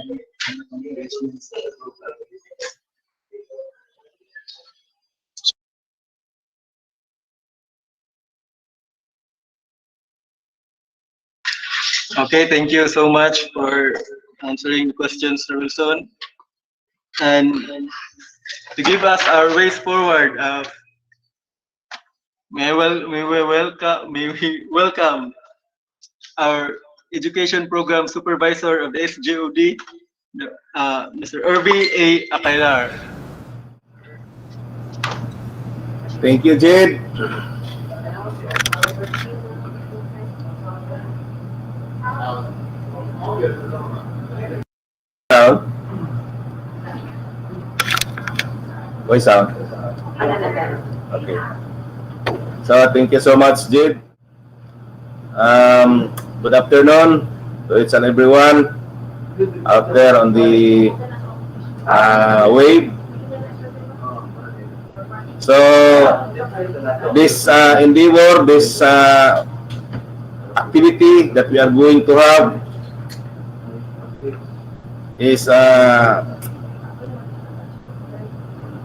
Okay, thank you so much for answering the questions, Sir Wilson. And to give us our ways forward, may we welcome our education program supervisor of the SGOD, Mr. Irby A. Akailar. Thank you, Jade. Sound? Voice sound? Okay. So, thank you so much, Jade. Good afternoon to each and everyone out there on the wave. So, this endeavor, this activity that we are going to have is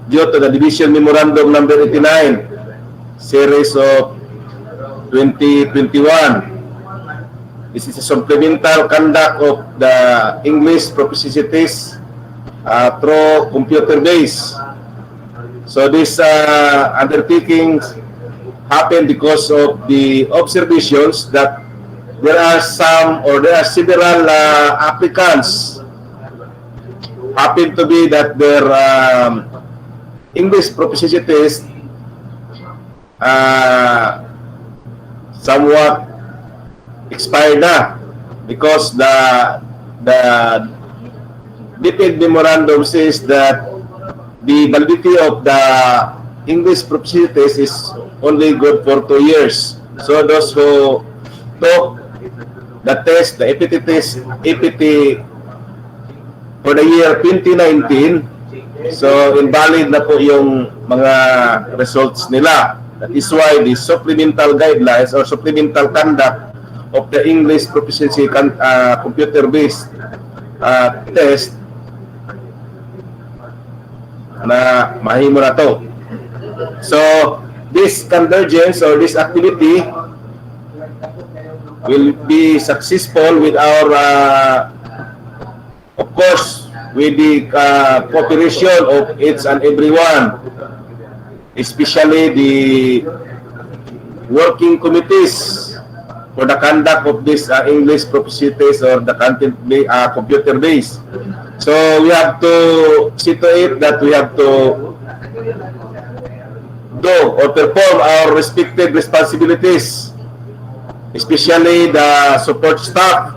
due to the Division Memorandum number 89, series of 2021. This is a supplemental conduct of the English proficiency test through computer-based. So this undertaking happened because of the observations that there are several applicants happen to be that their English proficiency test somewhat expired na because the detailed memorandum says that the validity of the English proficiency test is only good for 2 years. So those who took the test, the EPT test, EPT for the year 2019, so invalid na po yung mga results nila. That is why the supplemental guidelines or supplemental conduct of the English proficiency computer-based test na mahimo na to. So this convergence or this activity will be successful with our of course with the cooperation of each and everyone, especially the working committees for the conduct of this English proficiency test or the content computer based. So we have to see to it that we have to do or perform our respective responsibilities, especially the support staff.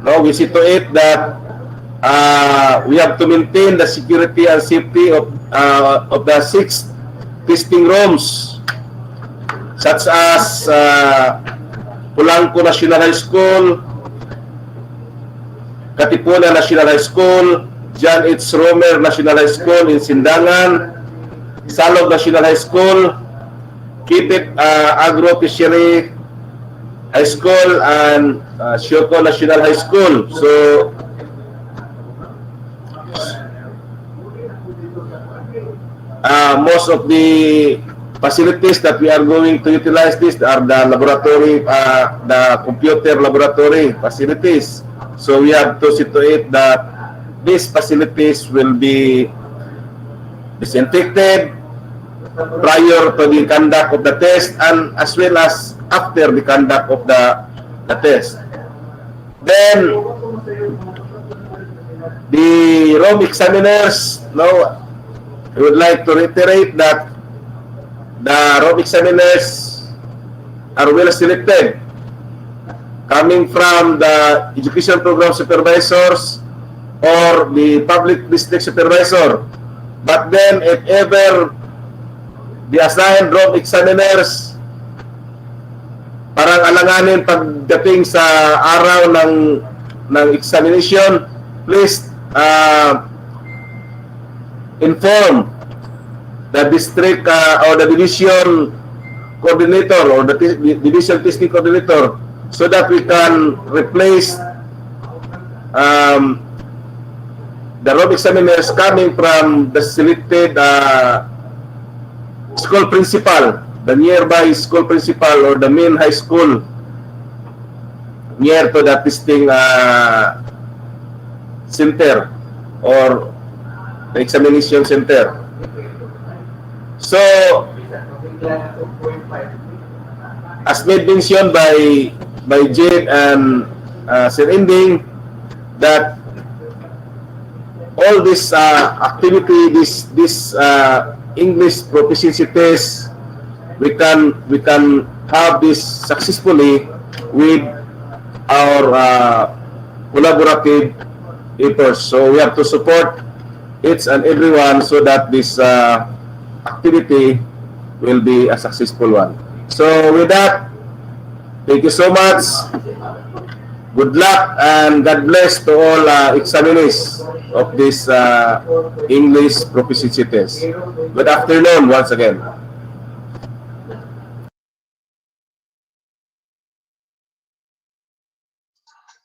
No, we see to it that we have to maintain the security and safety of the 6 testing rooms, such as Polanco National High School, Katipunan National High School, John H. Romer National High School in Sindangan, Salog National High School, Kitip Agro Fishery High School, and Sioko National High School. So most of the facilities that we are going to utilize this are the laboratory, the computer laboratory facilities. So we have to see to it that these facilities will be disinfected prior to the conduct of the test and as well as after the conduct of the test. Then the room examiners, I would like to reiterate that the room examiners are well selected, coming from the education program supervisors, or the public district supervisor. But then, if ever the assigned road examiners parang alanganin pagdating sa araw ng examination, please inform the district or the division coordinator or the division testing coordinator so that we can replace the road examiners coming from the selected school principal, the nearby school principal or the main high school near to the testing center or the examination center. So, as made mention by Jade and Sir Ending, that all this activity, this English proficiency test, we can have this successfully with our collaborative efforts. So we have to support each and everyone so that this activity will be a successful one. So with that, thank you so much. Good luck and God bless to all examinees of this English proficiency test. Good afternoon once again.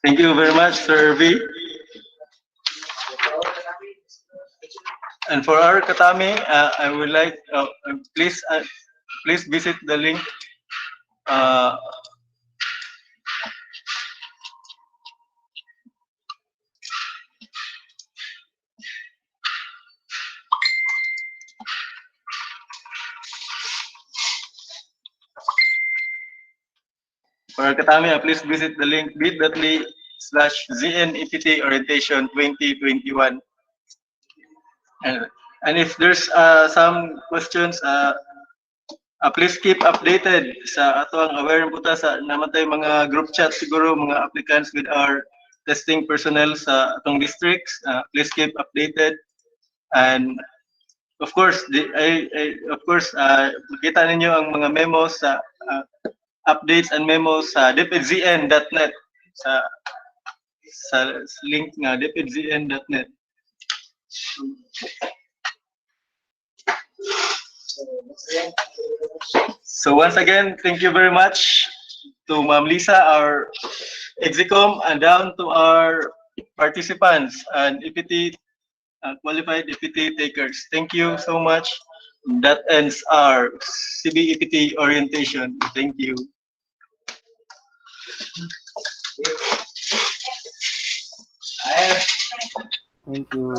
Thank you very much, Sir V. And for our Katami, I would like please visit the link. For our Katami, please visit the link bit.ly/ZNEPT Orientation 2021. And if there's some questions, please keep updated sa ato ang aware po ta sa namatay mga group chat siguro mga applicants with our testing personnel sa atong districts. Please keep updated. And of course, makita ninyo ang mga memos sa updates and memos sa depedzn.net sa link nga depedzn.net. So once again, thank you very much to Ma'am Lisa, our execom, and down to our participants and EPT qualified EPT takers. Thank you so much. That ends our CB EPT orientation. Thank you. Thank you.